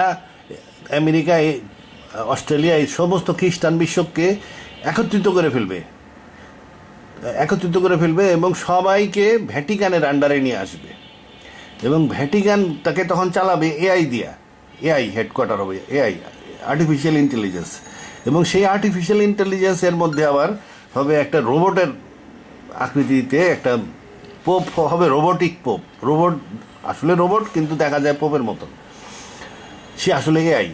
America, Australia, এই সমস্ত খ্রিস্টান বিশ্বকে একত্রিত করে ফেলবে এবং সবাইকে ভ্যাটিকানের আন্ডারে নিয়ে আসবে এবং ভ্যাটিকান তাকে তখন চালাবে এআই দিয়া। এআই হেডকোয়ার্টার হবে, এআই, আর্টিফিশিয়াল ইন্টেলিজেন্স। এবং সেই আর্টিফিশিয়াল ইন্টেলিজেন্সের মধ্যে আবার হবে একটা রোবটের আকৃতিতে একটা পোপ হবে, রোবটিক পোপ। রোবট আসলে রোবট, কিন্তু দেখা যায় পোপের মতন। সে আসলে এআই।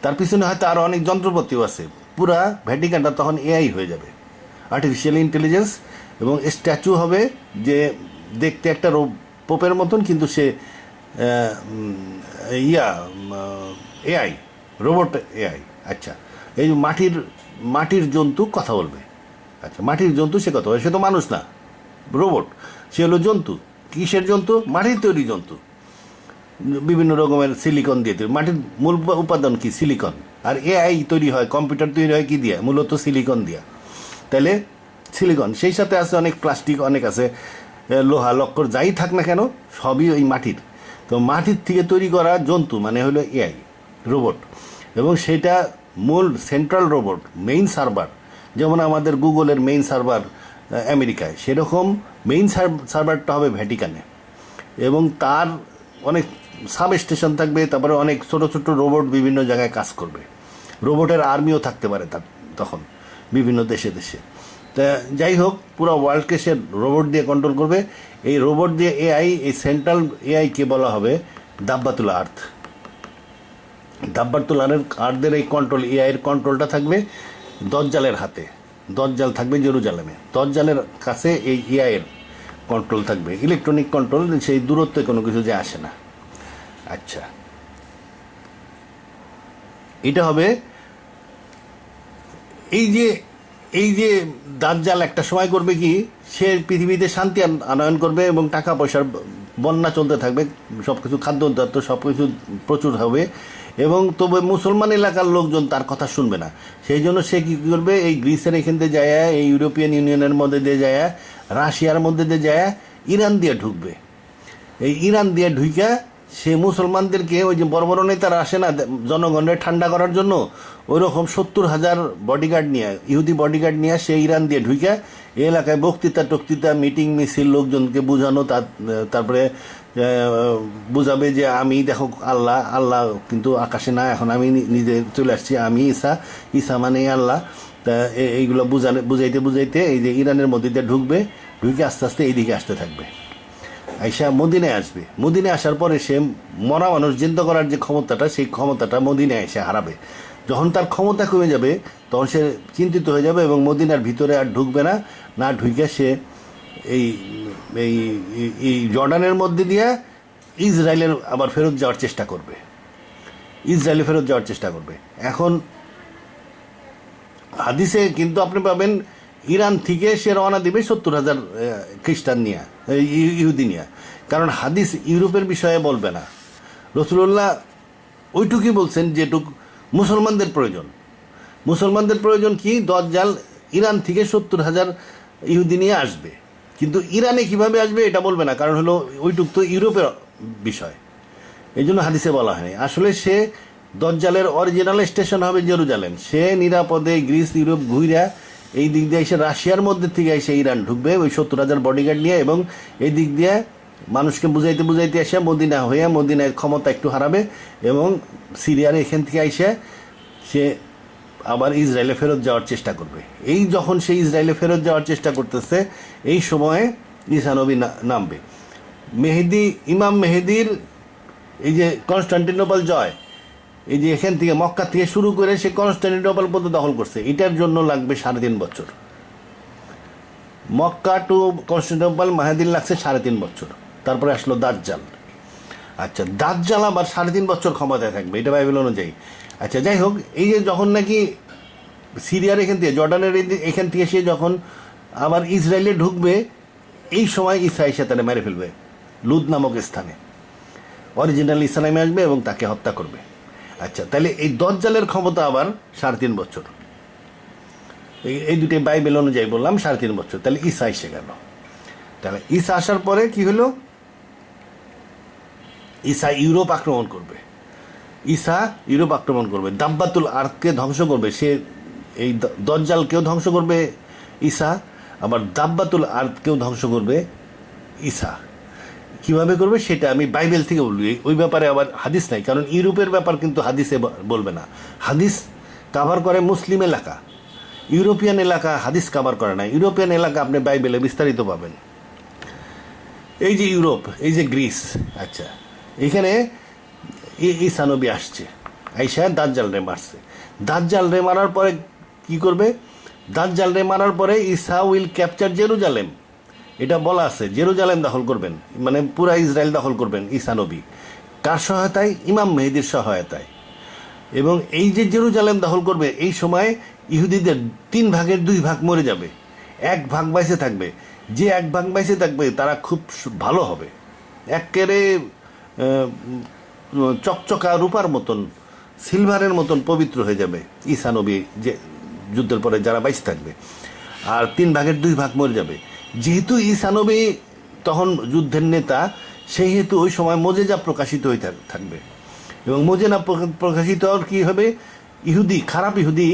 তার পিছনে হয়তো আরও অনেক যন্ত্রপাতিও আছে। পুরা ভ্যাটিকানটা তখন এআই হয়ে যাবে, আর্টিফিশিয়াল ইন্টেলিজেন্স। এবং স্ট্যাচু হবে যে দেখতে একটা পোপের মতন, কিন্তু সে এআই, রোবট এআই। আচ্ছা, এই মাটির জন্তু কথা বলবে। আচ্ছা, মাটির জন্তু সে কথা বলবে, সে তো মানুষ না, রোবট। সে হলো জন্তু। কিসের জন্তু? মাটির তৈরি জন্তু, বিভিন্ন রকমের সিলিকন দিয়ে তৈরি। মাটির মূল উপাদান কি? সিলিকন। আর এআই তৈরি হয়, কম্পিউটার তৈরি হয় কি দিয়ে? মূলত সিলিকন দিয়া। তাহলে সিলিকন, সেই সাথে আছে অনেক প্লাস্টিক, অনেক আছে লোহা লক্কর, যাই থাক না কেন সবই ওই মাটির। তো মাটির থেকে তৈরি করা জন্তু মানে হলো এআই, রোবট। এবং সেটা মূল সেন্ট্রাল রোবট, মেইন সার্ভার, যেমন আমাদের গুগলের মেইন সার্ভার আমেরিকায়, সেরকম মেইন সার্ভারটা হবে ভ্যাটিকানে, এবং তার অনেক সাব স্টেশন থাকবে, তারপরে অনেক ছোট ছোট রোবট বিভিন্ন জায়গায় কাজ করবে। রোবটের আর্মিও থাকতে পারে তার তখন বিভিন্ন দেশে দেশে। তা যাই হোক, পুরো ওয়ার্ল্ডকে সে রোবট দিয়ে কন্ট্রোল করবে। এই রোবট দিয়ে এআই, এই সেন্ট্রাল এআইকে বলা হবে দাব্বাতুল আর্থ। দাব্বাতুল আর্থের এই কন্ট্রোল, এআইয়ের কন্ট্রোলটা থাকবে দজ্জালের হাতে। দজ্জাল থাকবে জেরুজালেমে, দজ্জালের কাছে এই এআইয়ের কন্ট্রোল থাকবে, ইলেকট্রনিক কন্ট্রোল, সেই দূরত্বে কোনো কিছু যে আসে না। আচ্ছা, এটা হবে এই যে দাজ্জাল একটা সময় করবে কি, সে পৃথিবীতে শান্তি আনয়ন করবে এবং টাকা পয়সার বন্যা চলতে থাকবে, সব কিছু খাদ্যদ্রব্য সব কিছু প্রচুর হবে, এবং তবে মুসলমান এলাকার লোকজন তার কথা শুনবে না। সেই জন্য সে কী করবে, এই গ্রিসের এখান দিয়ে যায়, এই ইউরোপিয়ান ইউনিয়নের মধ্যে দিয়ে যায়, রাশিয়ার মধ্যে দিয়ে যায়, ইরান দিয়ে ঢুকবে। এই ইরান দিয়ে ঢুইকা সে মুসলমানদেরকে, ওই যে বড় বড় নেতারা আসে না জনগণের ঠান্ডা করার জন্য, ওই রকম 70,000 বডিগার্ড নিয়ে, ইহুদি বডিগার্ড নিয়ে সে ইরান দিয়ে ঢুইকা এই এলাকায় বক্তৃতা মিটিং মিছিল লোকজনকে বোঝানো, তারপরে বুঝাবে যে আমি দেখো আল্লাহ কিন্তু আকাশে না, এখন আমি নিজে চলে আসছি, আমি ঈসা মানে আল্লাহ। তা এইগুলো বুঝাইতে এই যে ইরানের মধ্যে দিয়ে ঢুকবে, ঢুকে আস্তে আস্তে এইদিকে আসতে থাকবে, আইসা মদিনায় আসবে। মদিনায় আসার পরে সে মরা মানুষ জিন্দা করার যে ক্ষমতাটা, সেই ক্ষমতাটা মদিনায় এসে হারাবে। যখন তার ক্ষমতা কমে যাবে তখন সে চিন্তিত হয়ে যাবে এবং মদিনার ভিতরে আর ঢুকবে না। না ঢুকে সে এই এই জর্ডানের মধ্যে দিয়ে ইসরায়েলের আবার ফেরত যাওয়ার চেষ্টা করবে, ইসরায়েলে ফেরত যাওয়ার চেষ্টা করবে। এখন হাদিসে কিন্তু আপনি পাবেন ইরান থেকে সে রওনা দিবে 70,000 খ্রিস্টান নিয়ে, ইহুদি নিয়ে, কারণ হাদিস ইউরোপের বিষয়ে বলবে না। রাসূলুল্লাহ ওইটুকুই বলছেন যেটুক মুসলমানদের প্রয়োজন। মুসলমানদের প্রয়োজন কি, দজ্জাল ইরান থেকে 70,000 ইহুদি নিয়ে আসবে, কিন্তু ইরানে কিভাবে আসবে এটা বলবে না, কারণ হলো ওইটুক তো ইউরোপের বিষয়, এই জন্য হাদিসে বলা হয়নি। আসলে সে দজ্জালের অরিজিনাল স্টেশন হবে জেরুজালেম। সে নিরাপদে গ্রিস ইউরোপ ঘুইরা এই দিক দিয়ে এসে রাশিয়ার মধ্যে থেকে এসে ইরান ঢুকবে ওই 70,000 বডিগার্ড নিয়ে, এবং এই দিক দিয়ে মানুষকে বুঝাইতে এসে মদিনা হয়ে মদিনার ক্ষমতা একটু হারাবে, এবং সিরিয়ার এখান থেকে এসে সে আবার ইসরায়েলে ফেরত যাওয়ার চেষ্টা করবে। এই যখন সে ইসরায়েলে ফেরত যাওয়ার চেষ্টা করতেছে, এই সময়ে ঈসা নবী নামবে। ইমাম মেহেদির এই যে কনস্টান্টিনোপল জয়, এই যে এখান থেকে মক্কা থেকে শুরু করে সে কনস্টান্টিনোপল পর্যন্ত দখল করছে, এটার জন্য লাগবে 3.5 বছর। মক্কা টু কনস্টান্টিনোপল মেহেদির লাগছে 3.5 বছর। তারপরে আসলো দাজ্জাল। আচ্ছা, দাজ্জাল আবার 3.5 বছর ক্ষমতায় থাকবে, এটা বাইবেল অনুযায়ী। আচ্ছা, যাই হোক, এই যে যখন নাকি সিরিয়ার এখান থেকে, জর্ডানের এখান থেকে সে যখন আবার ইসরায়েলে ঢুকবে, এই সময় ঈসা এসে তারা মেরে ফেলবে লুদ নামক স্থানে, অরিজিনাল ইসলামে আসবে এবং তাকে হত্যা করবে। আচ্ছা, তাহলে এই দজ্জালের ক্ষমতা আবার 3.5 বছর। এই দুটি বাইবেল অনুযায়ী বললাম 3.5 বছর। তাহলে ঈসা এসে গেল। তাহলে ঈসা আসার পরে কি হলো, ঈসা ইউরোপ আক্রমণ করবে। ঈসা ইউরোপ আক্রমণ করবে, দাব্বাতুল আর্থকে ধ্বংস করবে। সে এই দজ্জালকেও ধ্বংস করবে ঈসা, আবার দাব্বাতুল আর্থকেও ধ্বংস করবে ঈসা। কিভাবে করবে সেটা আমি বাইবেল থেকে বলবি, ওই ব্যাপারে আবার হাদিস নাই, কারণ ইউরোপের ব্যাপার কিন্তু হাদিসে বলবে না। হাদিস কাভার করে মুসলিম এলাকা, ইউরোপিয়ান এলাকা হাদিস কাভার করে না। ইউরোপিয়ান এলাকা আপনি বাইবেলে বিস্তারিত পাবেন। এই যে ইউরোপ, এই যে গ্রিস, আচ্ছা, এখানে ঈসা নবী আসছে, আইসা দাজ্জাল রে মারছে। দাজ্জাল রে মারার পরে কি করবে, দাজ্জাল রে মারার পরে ঈসা উইল ক্যাপচার জেরুজালেম, এটা বলা আছে। জেরুজালেম দখল করবেন, মানে পুরা ইসরায়েল দখল করবেন ঈসা নবী। কার সহায়তায়? ইমাম মেহেদির সহায়তায়। এবং এই যে জেরুজালেম দখল করবে, এই সময় ইহুদিদের 3 ভাগের 2 ভাগ মরে যাবে, 1 ভাগ বাইসে থাকবে। যে 1 ভাগ বাইসে থাকবে তারা খুব ভালো হবে, একেবারে চকচকা রূপার মতন, সিলভারের মতন পবিত্র হয়ে যাবে ঈসা নবী, যে যুদ্ধের পরে যারা বাইসে থাকবে। আর 3 ভাগের 2 ভাগ মরে যাবে। যেহেতু ঈসা নবী তখন যুদ্ধের নেতা, সেই হেতু ওই সময় মোজেজা প্রকাশিত হয়ে থাকবে। এবং মোজেজা প্রকাশিত হওয়ার কী হবে, ইহুদি, খারাপ ইহুদি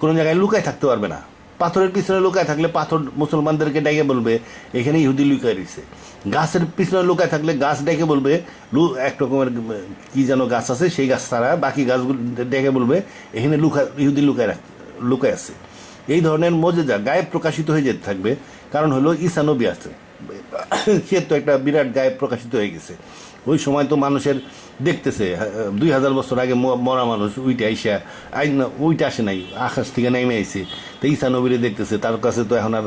কোনো জায়গায় লুকায় থাকতে পারবে না। পাথরের পিছনে লুকায় থাকলে পাথর মুসলমানদেরকে ডেকে বলবে এখানে ইহুদি লুকায় রয়েছে। গাছের পিছনে লুকায় থাকলে গাছ ডেকে বলবে এক রকমের কি যেন গাছ আছে, সেই গাছ ছাড়া বাকি গাছগুলো ডেকে বলবে এখানে ইহুদি লুকায় আছে। এই ধরনের মজেজা গায়েব প্রকাশিত হয়ে যেতে থাকবে। কারণ হলো ঈসা নবী আছে, সে তো একটা বিরাট গায়েব প্রকাশিত হয়ে গেছে। ওই সময় তো মানুষের দেখতেছে 2000 বছর আগে মরা মানুষ উইটা আইসা উইটা আসে নাই, আকাশ থেকে নেমে আইছে। তো ঈসা নবীরে দেখতেছে, তার কাছে তো এখন আর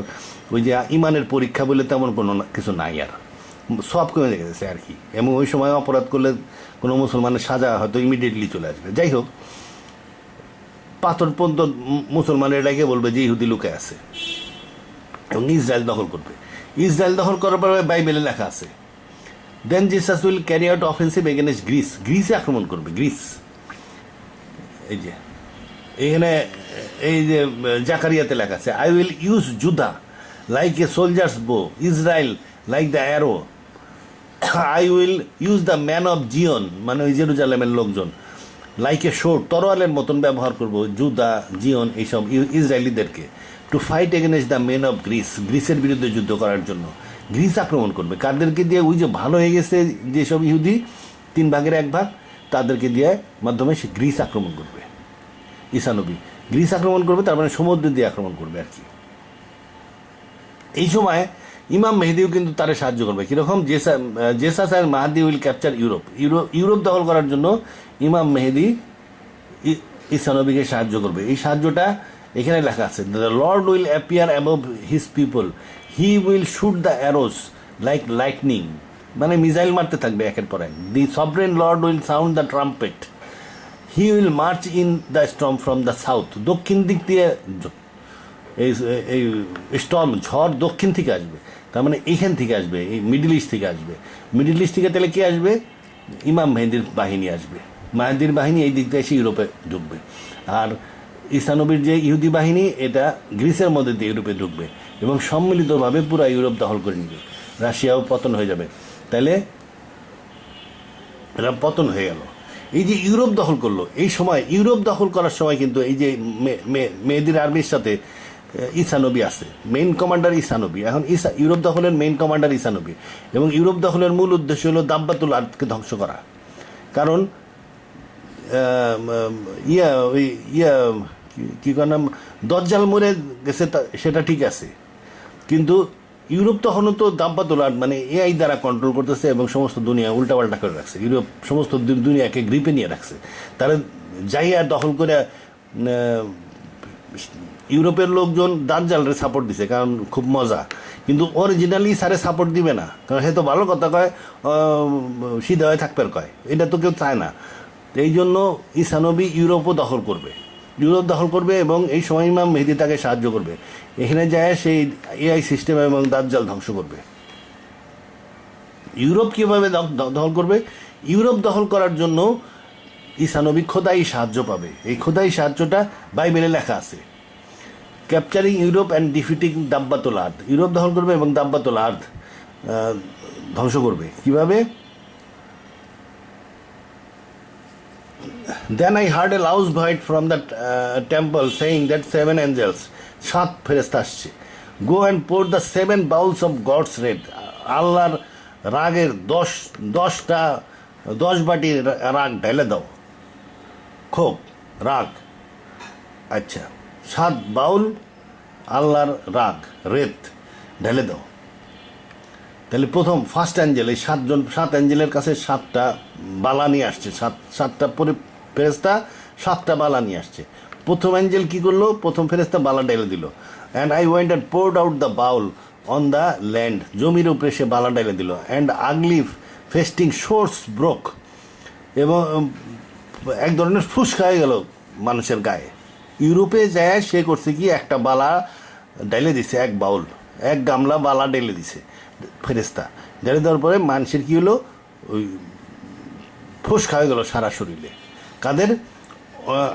ওই যে ইমানের পরীক্ষা বলে তেমন কোনো কিছু নাই, আর সব কমে গেছে আর কি। এবং ওই সময় অপরাধ করলে কোনো মুসলমানের সাজা হয়তো ইমিডিয়েটলি চলে আসবে। যাই হোক, পাথর পর্যন্ত মুসলমানের এলাকায় বলবে যে ইহুদি লুকায় আছে এবং ইসরায়েল দখল করবে। ইসরায়েল দখল করার পরে বাইবেলে লেখা আছে then Jesus will carry out offensive against Greece. গ্রিসে আক্রমণ করবে, গ্রিস। এই যে এখানে এই যে জাকারিয়াতে লেখা আছে I will use Judah like a soldier's bow, Israel like the arrow, I will use the man of Zion, মানে ওই জেরুজালেমের লোকজন, লাইক এ শোর, তরোয়ালের মতন ব্যবহার করবো জুদা জিয়ন এইসব ইসরায়েলিদেরকে, to fight against the men of Greece, গ্রিসের বিরুদ্ধে যুদ্ধ করার জন্য। গ্রিস আক্রমণ করবে কাদেরকে দিয়ে? ওই যে ভালো হয়ে গেছে যেসব ইহুদি 3 ভাগের 1 ভাগ, তাদেরকে দিয়ে মাধ্যমে সে গ্রিস আক্রমণ করবে। ঈসা নবী গ্রিস আক্রমণ করবে, তার মানে সমুদ্র দিয়ে আক্রমণ করবে আর কি। এই সময় ইমাম মেহেদিও কিন্তু তারে সাহায্য করবে। কীরকম? Jesus and Mahdi will capture Europe দখল করার জন্য ইমাম মেহেদি ঈসা নবীকে সাহায্য করবে। এই সাহায্যটা এখানে লেখা আছে, the Lord will appear above his people, he will shoot the arrows like lightning, মানে মিসাইল মারতে থাকবে একের পর এক। The sovereign Lord will sound the trumpet, he will march in the storm from the south, দক্ষিণ দিক দিয়ে এই স্টর্ম ঝড় দক্ষিণ থেকে আসবে, তার মানে এইখান থেকে আসবে, এই মিডল ইস্ট থেকে আসবে। মিডল ইস্ট থেকে তাহলে কে আসবে? ইমাম মেহেদির বাহিনী আসবে। মেহেদির বাহিনী এই দিক দিয়ে এসে ইউরোপে ঢুকবে, আর ঈসা নবীর যে ইহুদি বাহিনী এটা গ্রিসের মধ্যে দিয়ে ইউরোপে ঢুকবে এবং সম্মিলিতভাবে পুরো ইউরোপ দখল করে নেবে। রাশিয়াও পতন হয়ে যাবে। তাহলে এরা পতন হয়ে গেল। এই যে ইউরোপ দখল করলো, এই সময় ইউরোপ দখল করার সময় কিন্তু এই যে মেহেদির আর্মির সাথে ঈসা নবী আছে, মেইন কমান্ডার ঈসা নবী। এখন ইউরোপ দখলের মেইন কমান্ডার ঈসা নবী, এবং ইউরোপ দখলের মূল উদ্দেশ্য হলো দাব্বাতুল আর্দকে ধ্বংস করা। কারণ কি নাম, দজ্জাল মরে গেছে সেটা ঠিক আছে, কিন্তু ইউরোপ তখনও তো দাব্বাতুল আর্দ মানে এআই দ্বারা কন্ট্রোল করতেছে এবং সমস্ত দুনিয়া উল্টাপাল্টা করে রাখছে। ইউরোপ সমস্ত দুনিয়াকে গ্রিপে নিয়ে রাখছে। তারা যাইয়া দখল করে ইউরোপের লোকজন দাজ্জালরে সাপোর্ট দিছে, কারণ খুব মজা, কিন্তু অরিজিনালি স্যারে সাপোর্ট দিবে না, কারণ সে তো ভালো কথা কয়, সিধা হয়ে থাকবে কয়, এটা তো কেউ চায় না। এই জন্য ঈসা নবী ইউরোপও দখল করবে এবং এই সময় ইমাম মেহেদি তাকে সাহায্য করবে। এখানে যায় সেই এআই সিস্টেম এবং দাজ্জাল ধ্বংস করবে। ইউরোপ কীভাবে দখল করবে? ইউরোপ দখল করার জন্য ঈসা নবী খোদাই সাহায্য পাবে। এই খোদাই সাহায্যটা বাইবেলে লেখা আছে, ক্যাপচারিং ইউরোপ অ্যান্ড ডিফিটিং দাব্বাতুল আর্দ। ইউরোপ দখল করবে এবং দাব্বাতুল আর্দ ধ্বংস করবে। কিভাবে? Then I heard a loud voice from the temple saying that 7 angels, 7 ফেরেশতা আসছে, go and pour the 7 bowls of God's wrath, আল্লাহর রাগের 10 বাটি রাগ ঢেলে দাও, ক্ষোভ রাগ। আচ্ছা, 7 বাউল আল্লাহর রাগ রেত ঢেলে দাও। তাহলে প্রথম ফার্স্ট অ্যাঞ্জেল, এই 7 অ্যাঞ্জেলের কাছে 7টা বালা নিয়ে আসছে, 7টা পরে ফেরেশতা 7টা বালা নিয়ে আসছে। প্রথম অ্যাঞ্জেল কি করলো? প্রথম ফেরেশতা বালা ঢেলে দিল। And I went and poured out the Baul on the land, জমির উপরে সে বালা ঢেলে দিল। অ্যান্ড আগলি ফেস্টিং সোর্স ব্রোক, এবং এক ধরনের ফুসকা হয়ে গেল মানুষের গায়ে। ইউরোপে যায় সে করছে কি, একটা বালা ঢেলে দিছে, এক গামলা বালা ঢেলে দিছে ফেরেশতা। ঢেলে দেওয়ার পরে মানুষের কি হলো, ওই ফুসকা হয়ে গেল সারা শরীরে। কাদের?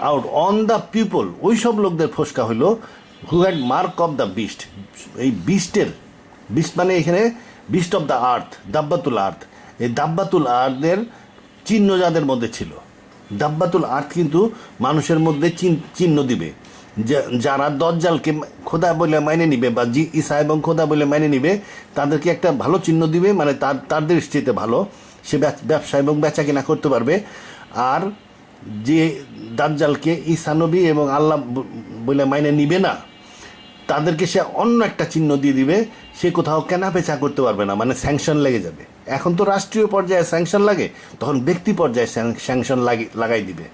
আউট অন দ্য পিপল, ওই সব লোকদের ফসকা হইলো who had mark of the beast. এই বিস্ট মানে এখানে বিস্ট অফ দ্য আর্থ, দাব্বাতুল আর্থ। এই দাব্বাতুল আর্থের চিহ্ন যাদের মধ্যে ছিল, দাব্বাতুল আর্থ কিন্তু মানুষের মধ্যে চিহ্ন দিবে, যারা দজ্জালকে খোদা বলে মাইনে নিবে বা ঈসা এবং খোদা বলে মাইনে নিবে তাদেরকে একটা ভালো চিহ্ন দিবে, মানে তার দৃষ্টিতে ভালো, সে ব্যবসা এবং বেচা কিনা করতে পারবে। আর যে দাজ্জালকে ঈসা নবী এবং আল্লাহ বলে মাইনে নিবে না তাদেরকে সে অন্য একটা চিহ্ন দিয়ে দিবে, সে কোথাও কেনা বেচা করতে পারবে না, মানে স্যাংশন লেগে যাবে। এখন তো রাষ্ট্রীয় পর্যায়ে স্যাংশন লাগে, তখন ব্যক্তি পর্যায়ে স্যাংশন লাগাই দিবে।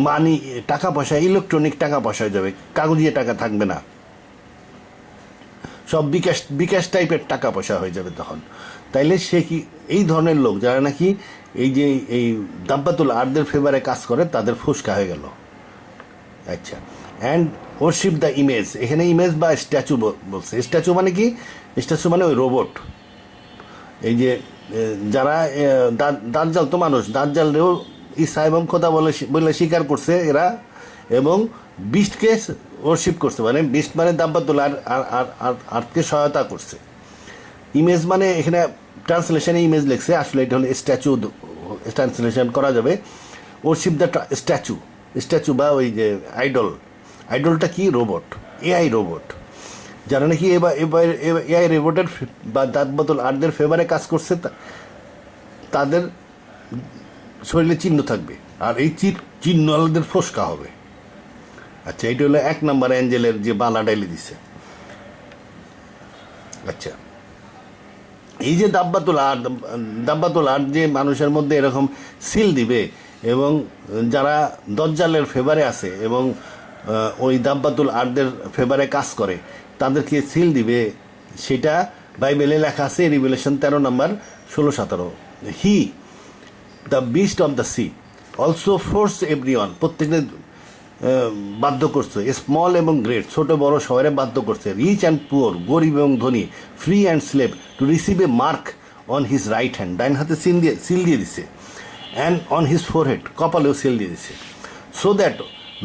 মানি টাকা পয়সা ইলেকট্রনিক টাকা পয়সা হয়ে যাবে, কাগজীয় টাকা থাকবে না, সব বিকাশ টাইপের টাকা পয়সা হয়ে যাবে তখন। তাইলে সে কি এই ধরনের লোক যারা নাকি এই দাব্বাতুল আর্থের ফেভারে কাজ করে তাদের ফুসকা হয়ে গেল। আচ্ছা, অ্যান্ড ওরশিপ দ্য ইমেজ, এখানে ইমেজ বা স্ট্যাচু বলছে। স্ট্যাচু মানে কি? স্ট্যাচু মানে ওই রোবট। এই যে যারা দাজ্জাল তো মানুষ, দাজ্জালরেও ঈসা এবং খোদা বলে স্বীকার করছে এরা, এবং বিস্টকে ওরশিপ করছে, মানে বিস্ট মানে দাব্বাতুল আর্থকে সহায়তা করছে। ইমেজ মানে এখানে ট্রান্সলেশনে ইমেজ লিখছে, আসলে এটা হলো স্ট্যাচু ট্রান্সলেশন করা যাবে। ওরশিপ দ্য স্ট্যাচু বা ওই যে আইডলটা কি? রোবট, এআই রোবট, যারা নাকি এআই রোবটের বা দাব্বাতুল আর্থের ফেভারে কাজ করছে তাদের শরীরে চিহ্ন থাকবে, আর এই চিহ্ন আলাদের ফসকা হবে। আচ্ছা, এটা হলো 1 নম্বর অ্যাঞ্জেলের যে বালা ডাইলি দিছে। আচ্ছা, এই যে দাব্বাতুল আর্থ যে মানুষের মধ্যে এরকম সিল দিবে, এবং যারা দজ্জালের ফেভারে আছে এবং ওই দাব্বাতুল আর্থের ফেভারে কাজ করে তাদেরকে সিল দিবে, সেটা বাইবেলে লেখা আছে, revelation 13 number 16-17। He the beast of the sea also force everyone, প্রত্যেকটা বাধ্য করছে, স্মল এবং গ্রেট, ছোট বড় শহরে বাধ্য করছে, রিচ অ্যান্ড পুয়ার, গরিব এবং ধনী, free and slave, to receive a mark on his right hand, ডাইন হাতে সিল দিয়ে দিছে, অ্যান্ড অন হিজ ফোরহেড, কপালেও সিল দিয়ে দিছে, so that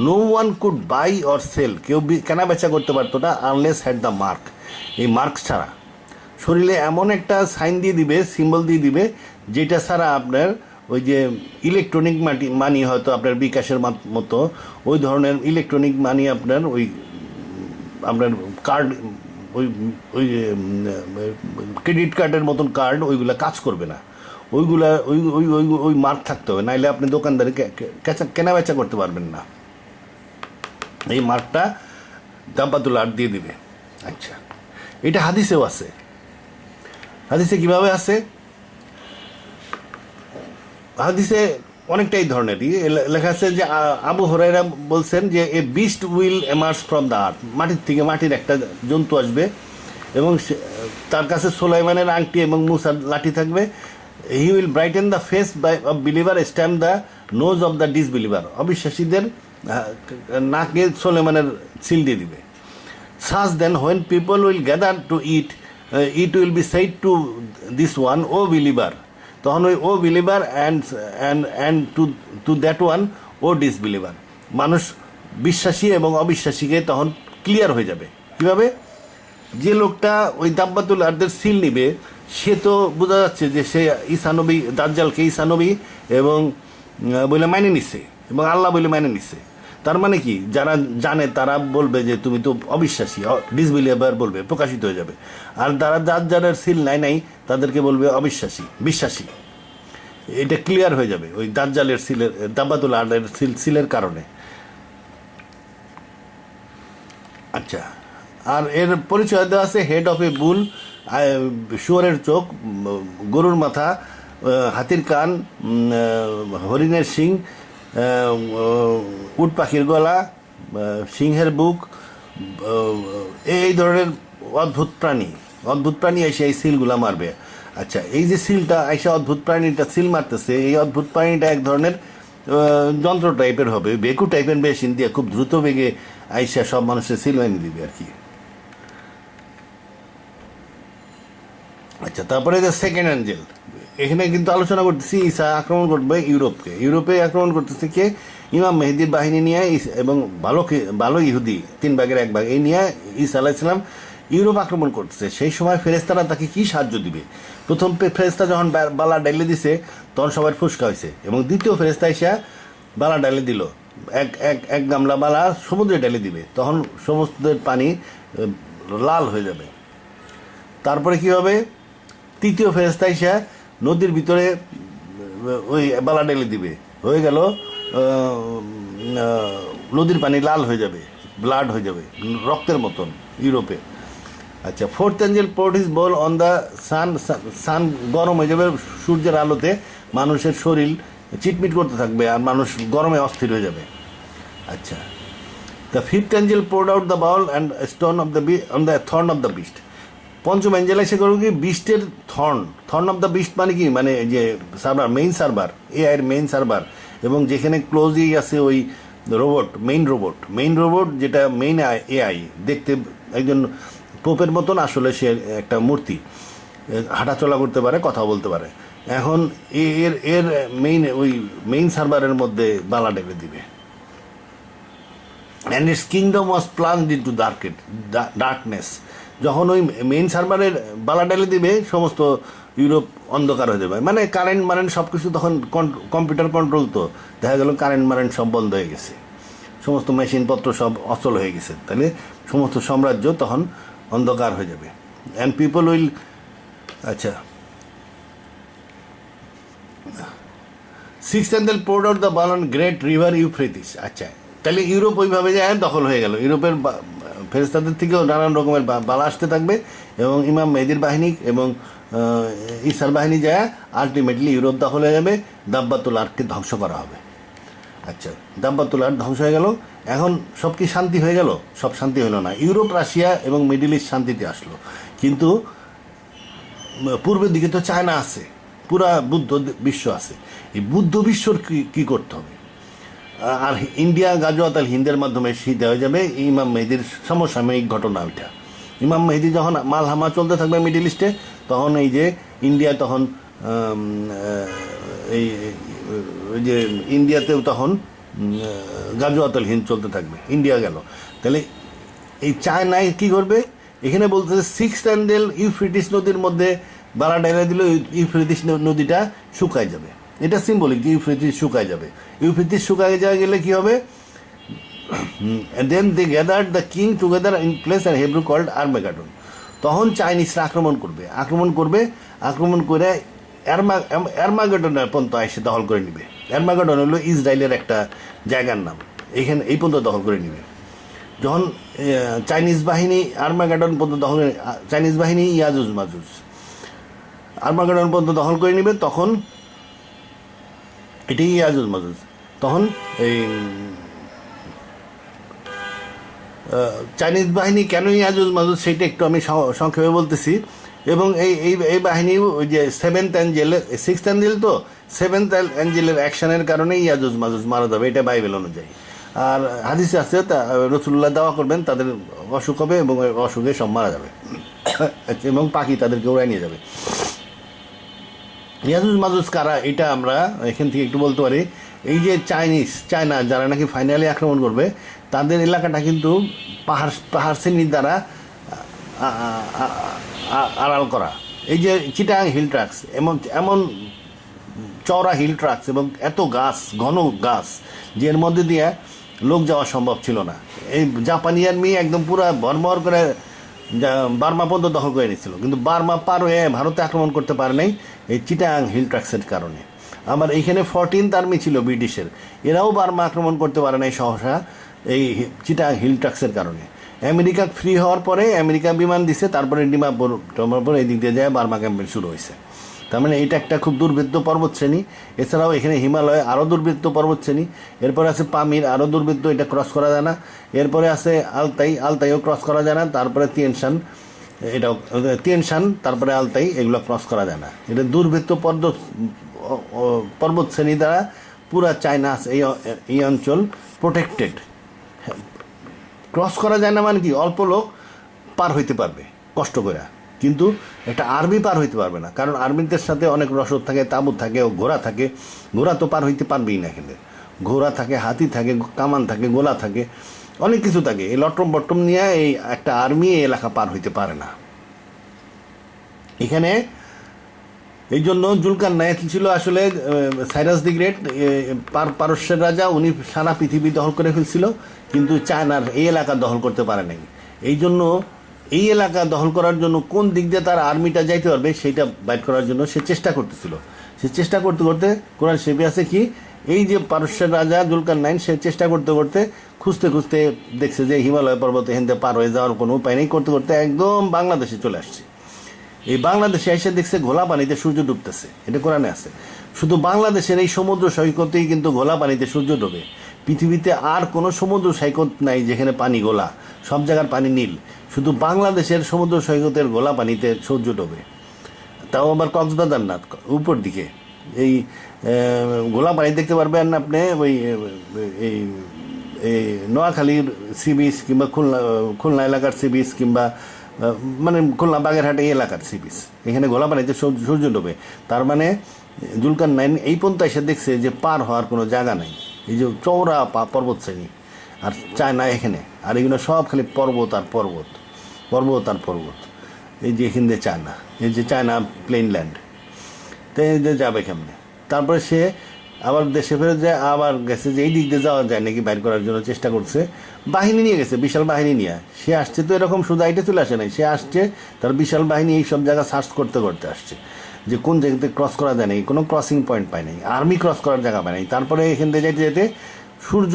no one could buy or sell, কেউ কেনা বেচা করতে পারতো না, আনলেস হ্যাড দ্য মার্ক, এই মার্ক ছাড়া। শরীরে এমন একটা সাইন দিয়ে দিবে, সিম্বল দিয়ে দিবে, যেটা ছাড়া আপনার ওই যে ইলেকট্রনিক মানি হয়তো আপনার বিকাশের মতো ওই ধরনের ইলেকট্রনিক মানি আপনার আপনার কার্ড, ওই ক্রেডিট কার্ডের মতন কার্ড ওইগুলা কাজ করবে না, ওইগুলা ওই মার্ক থাকতে হবে, নাইলে আপনি দোকানদারে কেনা বেচা করতে পারবেন না। এই মার্কটা দাব্বাতুল আর্থ দিয়ে দিবে। আচ্ছা, এটা হাদিসেও আছে। হাদিসে কিভাবে আছে? হাদিসে অনেকটাই ধরনেরই লেখা আছে যে আবু হুরায়রা বলছেন যে a beast will emerge from the earth, মাটির একটা জন্তু আসবে, এবং তার কাছে সুলাইমানের আংটি এবং মুসার লাঠি থাকবে। He will brighten the face of believer, stamp the nose of the disbeliever, অবিশ্বাসীদের নাকে সুলাইমানের সিল দিয়ে দিবে। Such then when people will gather to eat, it will be said to this one, O believer, তখন ওই O believer and to that one O disbeliever, মানুষ বিশ্বাসী এবং অবিশ্বাসীকে তখন ক্লিয়ার হয়ে যাবে। কীভাবে? যে লোকটা ওই দাব্বাতুল আর্থের সিল নিবে সে তো বোঝা যাচ্ছে যে সে ঈসানবী, দাজ্জালকে ঈসানবী এবং বলে মাইনে নিচ্ছে এবং আল্লাহ বলে মাইনে নিচ্ছে। তার মানে কি, যারা জানে তারা বলবে যে তুমি তো অবিশ্বাসী, ডিসবিলিভার বলবে, প্রকাশিত হয়ে যাবে। আর যারা দাজ্জালের সিল নাই তাদেরকে বলবে বিশ্বাসী। এটা ক্লিয়ার হয়ে যাবে ওই দাজ্জালের সিলের, দাব্বাতুল আর্থের সিলের কারণে। আচ্ছা, আর এর পরিচয় দেওয়া আছে হেড অফ এ বুল, শুয়োরের চোখ, গরুর মাথা, হাতির কান, হরিণের শিং, উট পাখির গলা, সিংহের বুক, এই ধরনের অদ্ভুত প্রাণী এসে এই সিলগুলা মারবে। আচ্ছা, এই যে সিলটা এসে অদ্ভুত প্রাণীটা সিল মারতেছে, এই অদ্ভুত প্রাণীটা এক ধরনের যন্ত্র টাইপের হবে, বেকু টাইপের মেশিন দিয়ে খুব দ্রুত বেগে আইসা সব মানুষের সিল বানিয়ে দিবে আর কি। আচ্ছা, তারপরে যে সেকেন্ড অ্যাঞ্জেল, এখানে কিন্তু আলোচনা করতেছি ঈসা আক্রমণ করবে ইউরোপে আক্রমণ করতেছে কে? ইমাম মেহেদির বাহিনী নিয়ে এবং ভালো ইহুদি 3 ভাগের 1 ভাগ এই নিয়ে ঈসা আলাইহিস সালাম ইউরোপ আক্রমণ করতেছে। সেই সময় ফেরেশতারা তাকে কি সাহায্য দিবে? প্রথম ফেরেশতা যখন বালা ডাইলে দিছে তখন সবার ফুসকা হয়েছে, এবং দ্বিতীয় ফেরেশতা এসে বালা ডালে দিল, এক এক এক গামলা বালা সমুদ্রে ডালে দিবে, তখন সমুদ্রের পানি লাল হয়ে যাবে। তারপরে কি হবে, তৃতীয় ফেরেশতা এসে নদীর ভিতরে ওই বালা ঢেলে দিবে, হয়ে গেল নদীর পানি লাল হয়ে যাবে, ব্লাড হয়ে যাবে, রক্তের মতন ইউরোপে। আচ্ছা, fourth angel poured his bowl on the sun, sun গরম হয়ে যাবে সূর্যের আলোতে, মানুষের শরীর চিটমিট করতে থাকবে আর মানুষ গরমে অস্থির হয়ে যাবে। আচ্ছা, the fifth angel poured out the bowl and stone of the on the throne of the beast. পঞ্চম এঞ্জেল এসে করবো কি, বিস্টের থর্ন অফ দ্য বিস্ট মানে কি, মানে যে সার্ভার, মেইন সার্ভার, এআইয়ের মেইন সার্ভার, এবং যেখানে ক্লোজই আছে ওই রোবট, মেইন রোবট যেটা মেইন এআই, দেখতে একজন পোপের মতন, আসলে সে একটা মূর্তি, হাঁটাচলা করতে পারে, কথা বলতে পারে। এখন এর এর মেইন সার্ভারের মধ্যে বালা ডেকে দিবে। And its kingdom was plunged into darkness. যখন ওই মেইন সার্ভারের বালা ঢেলে দিবে, সমস্ত ইউরোপ অন্ধকার হয়ে যাবে, মানে কারেন্ট সব কিছু, তখন কম্পিউটার কন্ট্রোল, তো দেখা গেল কারেন্ট সব বন্ধ হয়ে গেছে, সমস্ত মেশিনপত্র সব অচল হয়ে গেছে, তাহলে সমস্ত সাম্রাজ্য তখন অন্ধকার হয়ে যাবে। অ্যান্ড পিপল উইল, আচ্ছা, six angel poured out the bowl on great river Euphrates. আচ্ছা, তাহলে ইউরোপ ওইভাবে যায় দখল হয়ে গেল, ইউরোপের ফেরেশতাদের থেকেও নানান রকমের বালা আসতে থাকবে, এবং ইমাম মেহেদির বাহিনী এবং ঈসার বাহিনী যায়, আলটিমেটলি ইউরোপ দখল হয়ে যাবে, দাব্বাতুল আর্ককে ধ্বংস করা হবে। আচ্ছা, দাব্বাতুল আর্ক ধ্বংস হয়ে গেল, এখন সব কি শান্তি হয়ে গেল? সব শান্তি হলো না। ইউরোপ, রাশিয়া এবং মিডল ইস্ট শান্তিতে আসলো, কিন্তু পূর্বের দিকে তো চায়না আছে, পুরা বুদ্ধ বিশ্ব আছে। এই বুদ্ধ বিশ্বর কি করতে হবে? আর ইন্ডিয়া গাজওয়াত আল হিন্দের মাধ্যমে শীত হয়ে যাবে ইমাম মেহেদির সমসাময়িক ঘটনা ওইটা। ইমাম মেহেদি যখন মালহামা চলতে থাকবে মিডল ইস্টে, তখন এই যে ইন্ডিয়া, তখন এই যে ইন্ডিয়াতেও তখন গাজওয়াত আল হিন্দ চলতে থাকবে, ইন্ডিয়া গেল। তাহলে এই চায়নায় কি করবে? এখানে বলতেছে সিক্স এঞ্জেল ইউফ্রেটিস নদীর মধ্যে বালা ডাইলা দিল, ইউফ্রেটিস নদীটা শুকায় যাবে। এটা সিম্বলিক যে ইউফ্রেটিস শুকায় যাবে। ইউফ্রেটিস শুকায় যাওয়া গেলে কি হবে? Then they gathered the king together in place and Hebrew called Armageddon. তখন চাইনিজরা আক্রমণ করে অ্যারমাগেডনের পর্যন্ত এসে দখল করে নিবে। অ্যারমাগেডন হলো ইসরায়েলের একটা জায়গার নাম, এখানে এই পর্যন্ত দখল করে নিবে। যখন চাইনিজ বাহিনী আর্মাগেডন পর্যন্ত দখল করে, চাইনিজ বাহিনী ইয়াজুজ মাজুজ আর্মাগেডন পর্যন্ত দখল করে নিবে, তখন এটাই ইয়াজুজ মাজুজ। তখন এই চাইনিজ বাহিনী কেন ইয়াজুজ মাজুজ সেটা একটু আমি সংক্ষেপে বলতেছি। এবং এই বাহিনী ওই যে সিক্সথ এঞ্জেল, তো সেভেন্থ এঞ্জেলের অ্যাকশনের কারণে ইয়াজুজ মাজুজ মারা যাবে, এটা বাইবেল অনুযায়ী। আর হাদিসে আছে রসুল্লাহ দাওয়া করবেন তাদের অসুখ হবে, এবং অসুখে সব মারা যাবে, এবং পাখি তাদেরকে উড়াই নিয়ে যাবে। ইয়াজুজ মাজুজ কারা, এটা আমরা এখান থেকে একটু বলতে পারি। এই যে চায়না যারা নাকি ফাইনালি আক্রমণ করবে, তাদের এলাকাটা কিন্তু পাহাড় শ্রেণীর দ্বারা আড়াল করা। এই যে চিটাং হিল ট্রাক্স, এমন চওড়া হিল ট্রাক্স এবং এত গাছ, ঘন গাছ, যে এর মধ্যে দিয়ে লোক যাওয়া সম্ভব ছিল না। এই জাপানি আর্মি একদম পুরা ভরমর করে বার্মা পর্যন্ত দখল করে নিচ্ছিল, কিন্তু বার্মা পার হয়ে ভারতে আক্রমণ করতে পারে নাই এই চিটাং হিল ট্রাক্সের কারণে। আবার এইখানে 14th আর্মি ছিল ব্রিটিশের, এরাও বার্মা আক্রমণ করতে পারে নাই সহসা এই চিটাং হিল ট্রাক্সের কারণে। আমেরিকা ফ্রি হওয়ার পরে আমেরিকা বিমান দিছে, তারপরে ডিমাপুর এই দিক দিয়ে যায় বার্মা ক্যাম্পেন শুরু হয়েছে। তার মানে এটা একটা খুব দুর্ভেদ্য পর্বতশ্রেণী। এছাড়াও এখানে হিমালয় আরও দুর্ভেদ্য পর্বতশ্রেণী। এরপরে আছে পামির, আরও দুর্ভেদ্য, এটা ক্রস করা যায় না। এরপরে আছে আলতাইও ক্রস করা যায় না। তারপরে তিয়ানশান, তারপরে আলতাই, এগুলো ক্রস করা যায় না। এটা দুর্ভেদ্য পর্বতশ্রেণী দ্বারা পুরা চায়না এই অঞ্চল প্রোটেক্টেড। ক্রস করা যায় না মানে কি, অল্প লোক পার হইতে পারবে কষ্ট করে, কিন্তু একটা আর্মি পার হইতে পারবে না, কারণ আর্মিদের সাথে অনেক রসদ থাকে, তাঁবু থাকে, ঘোড়া থাকে। ঘোড়া তো পার হইতে পারবেই না এখানে। ঘোড়া থাকে, হাতি থাকে, কামান থাকে, গোলা থাকে, অনেক কিছু থাকে। এই লট্টম বট্টম নিয়ে এই একটা আর্মি এই এলাকা পার হইতে পারে না। এখানে এই জন্য জুলকার নাইন ছিল আসলে সাইরাস দি গ্রেট, পারস্যের রাজা, উনি সারা পৃথিবী দখল করে ফেলছিল, কিন্তু চায়নার এই এলাকা দখল করতে পারে নাই। এই জন্য এই এলাকা দখল করার জন্য কোন দিক দিয়ে তার আর্মিটা যাইতে পারবে সেইটা বাইট করার জন্য সে চেষ্টা করতেছিল। সে চেষ্টা করতে করতে কোরআন শরীফে আছে কি, এই যে পারস্যের রাজা জুলকার নাইন, সে চেষ্টা করতে করতে খুঁজতে খুঁজতে দেখছে যে হিমালয় পর্বত হেনতে পার হয়ে যাওয়ার কোনো উপায় নেই, করতে করতে একদম বাংলাদেশে চলে আসছে। এই বাংলাদেশে এসে দেখছে ঘোলা পানিতে সূর্য ডুবতেছে, এটা কোরআনে আছে। শুধু বাংলাদেশের এই সমুদ্র সৈকতেই কিন্তু ঘোলা পানিতে সূর্য ডোবে। পৃথিবীতে আর কোনো সমুদ্র সৈকত নাই যেখানে পানি গোলা, সব জায়গার পানি নীল। শুধু বাংলাদেশের সমুদ্র সৈকতের ঘোলা পানিতে সূর্য ডোবে, তাও আবার কক্সবাজার না, উপর দিকে। এই ঘোলা পানি দেখতে পারবেন আপনি ওই এই এই নোয়াখালীর সি বিচ কিংবা খুলনা এলাকার সি বিচ কিংবা মানে খুলনা বাগেরহাট এই এলাকার সি বিচ, এখানে ঘোলা পানিতে সূর্য ডোবে। তার মানে জুলকার নাইন এই পর্যন্ত এসে দেখছে যে পার হওয়ার কোনো জায়গা নাই, এই যে চৌড়া পর্বত শ্রেণী, আর চায়না এখানে, আর এগুলো সব খালি পর্বত আর পর্বত, পর্বত আর পর্বত। এই যে এখান দিয়ে চায়না, এই যে চায়না প্লেন ল্যান্ড, তো এই যে যাবে কেমনে। তারপরে সে আবার দেশে ফেরত যায়, আবার গেছে যে এই দিক দিয়ে যাওয়া যায় নাকি বাইর করার জন্য চেষ্টা করছে, বাহিনী নিয়ে গেছে, বিশাল বাহিনী নিয়ে। সে আসছে তো এরকম শুধু আইটে চলে আসে নাই, সে আসছে তার বিশাল বাহিনী এই সব জায়গা সার্চ করতে করতে আসছে যে কোন জায়গাতে ক্রস করা যায় নাই, কোনো ক্রসিং পয়েন্ট পায় নাই, আর্মি ক্রস করার জায়গা পায় নাই। তারপরে এখান থেকে যেতে যেতে সূর্য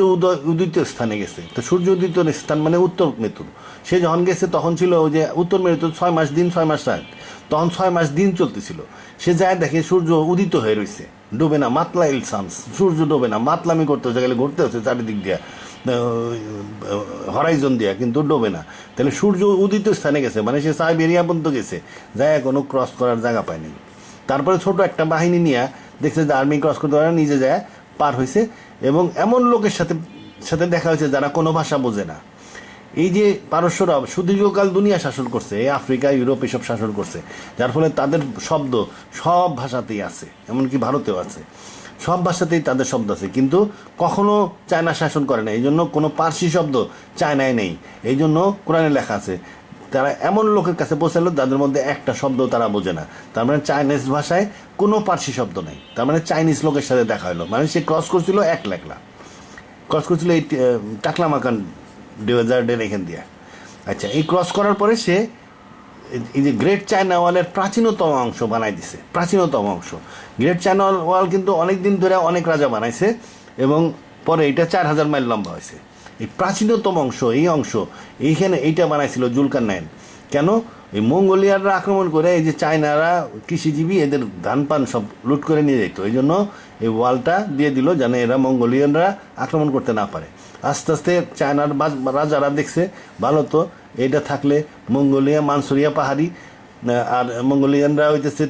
উদিত স্থানে গেছে। তো সূর্য উদিত স্থান মানে উত্তর মেরুর। সে যখন গেছে তখন ছিল ওই যে উত্তর মেরুর 6 মাস দিন 6 মাস রাত, তখন 6 মাস দিন চলতেছিল। সে যায় দেখে সূর্য উদিত হয়ে রয়েছে, ডোবে না, মাতলা ইলসামস, সূর্য ডোবে না, মাতলামি করতে হচ্ছে, গেলে ঘুরতে হচ্ছে চারিদিক দিয়া হরাইজন দিয়া, কিন্তু ডোবে না। তাহলে সূর্য উদিত স্থানে গেছে মানে সে সাইবেরিয়া পর্যন্ত গেছে, যায় কোনো ক্রস করার জায়গা পায়নি। তারপরে ছোট একটা বাহিনী নিয়ে দেখছে যে আর্মি ক্রস করতে পারে, নিজে যায় পার হয়েছে। এবং এমন লোকের সাথে সাথে দেখা হয়েছে যারা কোনো ভাষা বোঝে না। এই যে পারস্যরা সুদীর্ঘকাল দুনিয়া শাসন করছে, এই আফ্রিকা ইউরোপ এসব শাসন করছে, যার ফলে তাদের শব্দ সব ভাষাতেই আছে, এমনকি ভারতেও আছে, সব ভাষাতেই তাদের শব্দ আছে। কিন্তু কখনো চায়না শাসন করে না, এই জন্য কোনো পার্সি শব্দ চায়নায় নেই। এই জন্য কোরআনে লেখা আছে তারা এমন লোকের কাছে পৌঁছালো যাদের মধ্যে একটা শব্দ তারা বোঝে না। তার মানে চাইনিজ ভাষায় কোনো পার্সি শব্দ নেই, তার মানে চাইনিজ লোকের সাথে দেখা হলো। মানে সে ক্রস করছিল 1 লেখলা, ক্রস করছিল এই টাকলামাকান ডেজার্টের এখান দিয়ে। আচ্ছা, এই ক্রস করার পরে সে এই যে গ্রেট চায়না ওয়ালের প্রাচীনতম অংশ বানাই দিছে, প্রাচীনতম অংশ। গ্রেট চায়না ওয়াল কিন্তু অনেক দিন ধরে অনেক রাজা বানাইছে এবং পরে এটা 4000 মাইল লম্বা হয়েছে। এই প্রাচীনতম অংশ, এই অংশ এইখানে এইটা বানাইছিল জুলকার নাইন। কেন? এই মঙ্গোলিয়ানরা আক্রমণ করে এই যে চায়নারা কৃষিজীবী, এদের ধান পান সব লুট করে নিয়ে যেত, এই জন্য এই ওয়ালটা দিয়ে দিল যেন এরা মঙ্গোলিয়ানরা আক্রমণ করতে না পারে। আস্তে আস্তে চায়নার রাজারা দেখছে ভালো তো এটা থাকলে মঙ্গোলিয়া মানসুরিয়া পাহাড়ি, আর মঙ্গোলিয়ানরা হইতেছে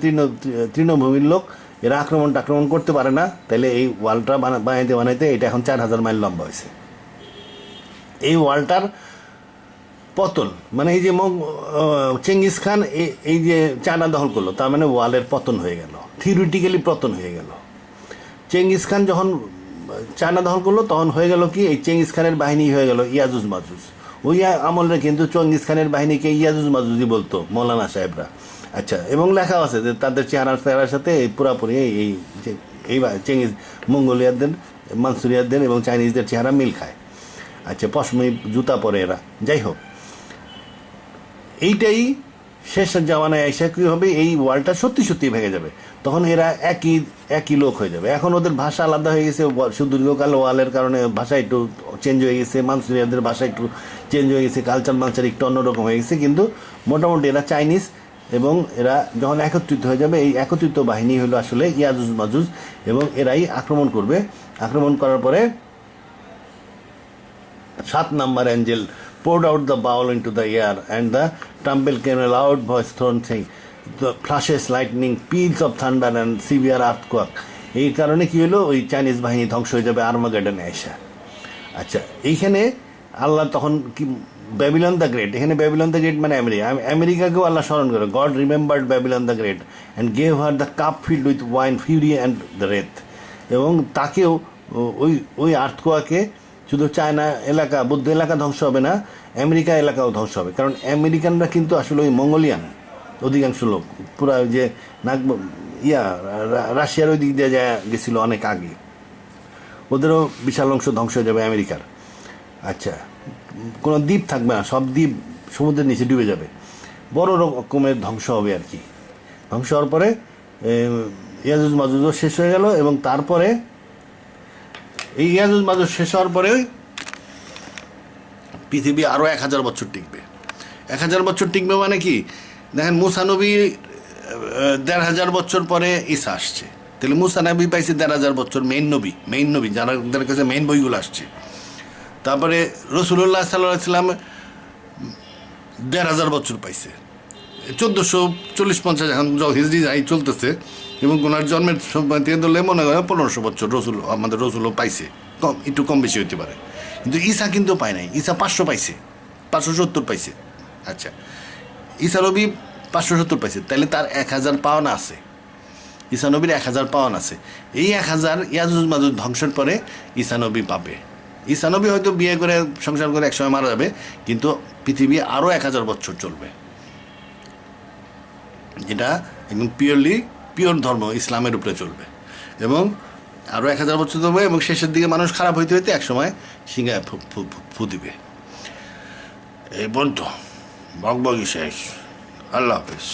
তৃণভূমির লোক, এরা আক্রমণ করতে পারে না, তাহলে এই ওয়ালটা বানাইতে এটা এখন 4000 মাইল লম্বা হয়েছে। এই ওয়ালটার পতন মানে এই যে চেঙ্গিস খান এই যে চায়না দখল করলো, তার মানে ওয়ালের পতন হয়ে গেল, থিওরিটিক্যালি পতন হয়ে গেল। চেঙ্গিস খান যখন চায়না দখল করলো তখন হয়ে গেল কি, এই চেঙ্গিস খানের বাহিনী হয়ে গেল ইয়াজুজ মাজুজ। ওই আমলে কিন্তু চেঙ্গিস খানের বাহিনীকে ইয়াজুজ মাজুজই বলতো মৌলানা সাহেবরা। আচ্ছা, এবং লেখা আছে যে তাদের চেহারার সাথে পুরাপুরি এই চেঙ্গিস মঙ্গোলিয়ানদের, মানসুরিয়ানদের এবং চাইনিজদের চেহারা মিল খায়। আচ্ছা, পশমি জুতা পরে এরা। যাই হোক, এইটাই শেষ জামানায় এসে কী হবে, এই ওয়ালটা সত্যি সত্যি ভেঙে যাবে। তখন এরা একই লোক হয়ে যাবে। এখন ওদের ভাষা আলাদা হয়ে গেছে, সুদীর্ঘকাল ওয়ালের কারণে ভাষা একটু চেঞ্জ হয়ে গেছে, মানসুরিয়াদের ভাষা একটু চেঞ্জ হয়ে গেছে, কালচার একটু অন্যরকম হয়ে গেছে, কিন্তু মোটামুটি এরা চাইনিজ। এবং এরা যখন একত্রিত হয়ে যাবে, এই একত্রিত বাহিনী হলো আসলে ইয়াজুজ মাজুজ, এবং এরাই আক্রমণ করবে। আক্রমণ করার পরে 7 number angel poured out the bowl into the air, and the trumpet came a loud voice thrown saying, the flashes, lightning, peals of thunder and severe earthquake. এই কারণে কি হলো, ওই চাইনিজ বাহিনী ধ্বংস হয়ে যাবে আর্মাগেডনে এসে। আচ্ছা, এইখানে আল্লাহ তখন কি ব্যাবিলন দ্য গ্রেট, এখানে ব্যাবিলন দ্য গ্রেট মানে আমেরিকাকেও আল্লাহ স্মরণ করে, God remembered Babylon the great and gave her the cup filled with wine, fury and the wrath. এবং তাকেও ওই আর্থকোয়াকে শুধু চায়না এলাকা, বৌদ্ধ এলাকা ধ্বংস হবে না, আমেরিকা এলাকাও ধ্বংস হবে। কারণ আমেরিকানরা কিন্তু আসলে ওই মঙ্গোলিয়ান অধিকাংশ লোক, পুরা যে রাশিয়ার ওই দিক দিয়ে যা গেছিল অনেক আগে, ওদেরও বিশাল অংশ ধ্বংস হয়ে যাবে আমেরিকার। আচ্ছা, কোনো দ্বীপ থাকবে না, সব দ্বীপ সমুদ্রের নিচে ডুবে যাবে, বড় রকমের ধ্বংস হবে আর কি। ধ্বংস হওয়ার পরে ইয়াজুজ মাজুজও শেষ হয়ে গেল, এবং তারপরে এই ইয়াজুজ মাজুজ শেষ হওয়ার পরে পৃথিবী আরও 1000 বছর টিকবে। 1000 বছর টিকবে মানে কি, দেখেন মুসা নবীর 1500 বছর পরে ঈসা আসছে, তাহলে মুসা নবী পাইছে 1500 বছর, মেইন নবী যাদের কাছে মেইন বইগুলো আসছে। তারপরে রসুল্লাহ সাল্লাল্লাহু আলাইহি সাল্লাম 1500 বছর পাইছে, 1440-50 এখন হিজরি যাই চলতেছে, এবং ওনার জন্মের সময় থেকে ধরলে মনে হয় 1500 বছর আমাদের রসুলও পাইছে, একটু কম বেশি হতে পারে। কিন্তু ঈসা কিন্তু পায় নাই, ঈসা 500 পাইছে, 570 পাইছে। আচ্ছা, ঈসা নবী 570 পাইছে, তাহলে তার 1000 পাওয়ান আছে, ঈসা নবীর 1000 পাওয়ান আছে। এই 1000 ইয়াজুজ মাজুজ ধ্বংসের পরে ঈসা নবী পাবে। ঈসা নবী হয়তো বিয়ে করে সংসার করে একসময় মারা যাবে, কিন্তু পৃথিবী আরও 1000 বছর চলবে, যেটা একদম পিওর ধর্ম ইসলামের উপরে চলবে, এবং আরও 1000 বছর চলবে, এবং শেষের দিকে মানুষ খারাপ হইতে হইতে একসময় সিংহায় ফু দিবে। এই বলতো বকবকি শেষ। আল্লাহ হাফেজ।